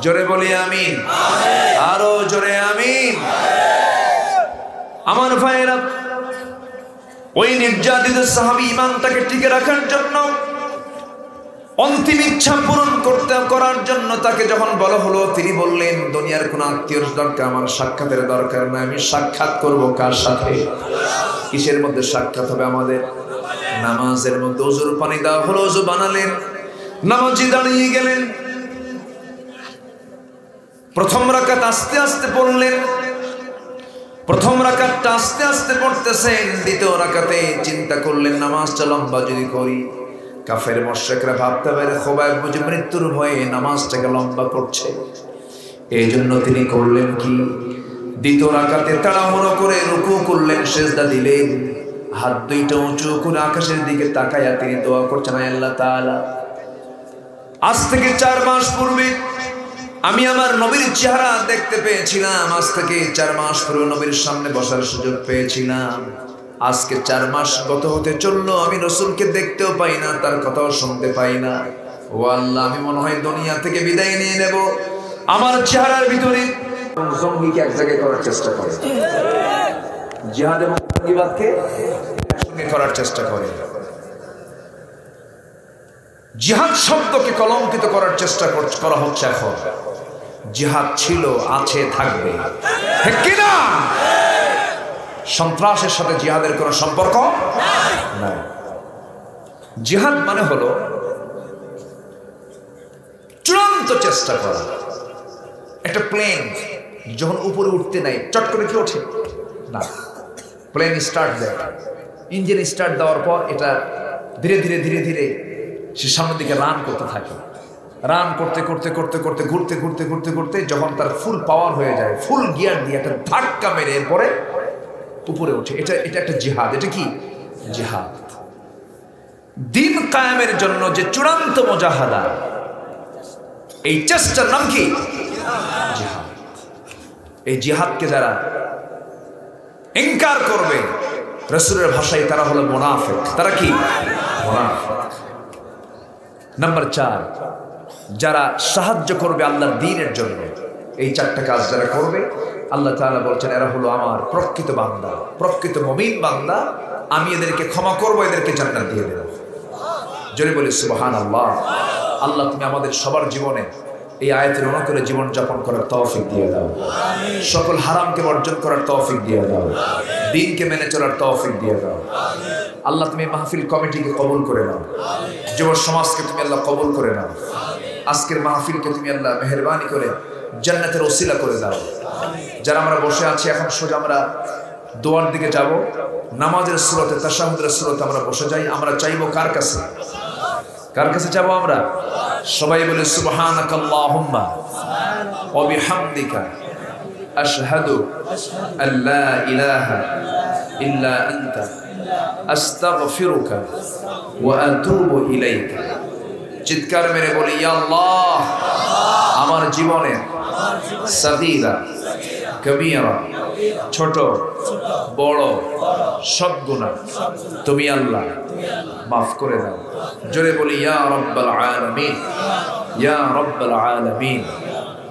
জোরে বলি আমিন, আরো জোরে আমিন। আমার ভাইয়েরা, ওই নির্যাতিত সাহাবী ইমানটাকে টিকে রাখার জন্য, অন্তিম ইচ্ছা পূরণ করার জন্য তাকে যখন বলা হলো, তিনি বললেন দুনিয়ার কোন আত্মীয়র দরকার আমার সাক্ষাতের দরকার না, আমি সাক্ষাৎ করব কার সাথে? কিসের মধ্যে সাক্ষাৎ হবে আমাদের? নামাজের মধ্যে। ওযুর পানি দেওয়া হলো, ওযু বানালেন, নামাজি দাঁড়িয়ে গেলেন। প্রথম রাকাত আস্তে আস্তে পড়লেন, প্রথম রাকাতটা আস্তে আস্তে পড়তেছেন। দ্বিতীয় রাকাতে চিন্তা করলেন নামাজটা লম্বা যদি করি, কাফের মুশরিকরা ভাবতে পারে খোবাইব বুঝি মৃত্যুর ভয়ে নামাজটাকে লম্বা করছে। এই জন্য তিনি করলেন কি, দ্বিতীয় রাকাতে তাড়াহুড়ো করে রুকু করলেন, সিজদা দিলেন, হাত দুইটা উঁচু করে আকাশের দিকে তাকায়া তিনি দোয়া করছেন, আল্লাহ তাআলা আজ থেকে 4 মাস পূর্বে আমি আমার নবীর চেহারা দেখতে পেয়েছিলাম, আজ থেকে 4 মাস পূর্বে নবীর সামনে বসার সুযোগ পেয়েছিলাম। আজকে 4 মাস গত হতে চললো, আমি রাসূলকে দেখতেও পাই না, তার কথাও শুনতে পাই না। ও আল্লাহ, আমি মনে হয় দুনিয়া থেকে বিদায় নিয়ে নেব। আমার চেহারার ভিতরে জঙ্গিকে এক জায়গায় করার চেষ্টা করে, জিহাদ এবং জঙ্গিবাদকে একসঙ্গে করার চেষ্টা করে, জিহাদ শব্দকে কলঙ্কিত করার চেষ্টা করা হচ্ছে। এখন জিহাদ ছিল, আছে, থাকবে, ঠিক কি না? সন্ত্রাসের সাথে জিহাদের কোনো সম্পর্ক নাই। জিহাদ মানে হলো চূড়ান্ত চেষ্টা করা। একটা প্লেন যখন উপরে উঠতে নাই, চট করে কি ওঠে না, প্লেন স্টার্ট দেয়, ইঞ্জিন স্টার্ট দেওয়ার পর এটা ধীরে ধীরে ধীরে ধীরে সে সামনের দিকে রান করতে থাকে। রান করতে করতে করতে করতে ঘুরতে ঘুরতে ঘুরতে ঘুরতে যখন তার ফুল পাওয়ার হয়ে যায়, ফুল গিয়ার দিয়ে একটা ধাক্কা মেরে এরপরে উপরে ওঠে। এটা একটা জিহাদ। এটা কি জিহাদ? দিন কায়েমের জন্য যে চূড়ান্ত মুজাহাদা, এই চেষ্টার নাম কি? জিহাদ। এই জিহাদকে যারা ইনকার করবে, রাসূলের ভাষায় তারা হলো মুনাফিক। তারা কি? মুনাফিক। নাম্বার 4, যারা সাহায্য করবে আল্লাহর দ্বীনের জন্য, এই 4টা কাজ যারা করবে, আল্লাহ তাআলা বলছেন এরা হলো আমার প্রকৃত বান্দা, প্রকৃত মুমিন বান্দা। আমি এদেরকে ক্ষমা করব, এদেরকে জান্নাত দিয়ে দেব। জোরে বলি সুবহানাল্লাহ। আল্লাহ তুমি আমাদের সবার জীবনে এই আয়াতের অনুকূলে জীবন যাপন করার তৌফিক দিয়ে দাও, সকল হারামকে বর্জন করার তৌফিক দিয়ে দাও, দ্বীনকে মেনে চলার তৌফিক দিয়ে দাও। আল্লাহ তুমি মাহফিল কমিটিকে কবুল করে নাও, যুব সমাজকে তুমি আল্লাহ কবুল করে নাও। আজকের মাহফিলকে তুমি আল্লাহ মেহেরবানি করে জান্নাতের ওসিলা করে দাও। যারা আমরা বসে আছি এখন সোজা আমরা দোয়ার দিকে যাব, নামাজের সূরাতে তাশাহুদের সূরাতে আমরা বসে যাই। আমরা চাইবো কার কাছে? কার কাছে যাবো আমরা? সবাই বলে সুবহানাকাল্লাহুম্মা ওয়া বিহামদিকা আশহাদু আল্লা ইলাহা ইল্লা আনতা আস্তাগফিরুকা ওয়া আতুবু ইলাইকা। চিৎকার মেরে বলি ইয়া আল্লাহ, আমার জীবনে সাগীরা কবিরা, ছোট বড় সব গুনাহ তুমি আল্লাহ মাফ করে দাও। জোরে বলি ইয়া রাব্বাল আলামিন, ইয়া রাব্বাল আলামিন।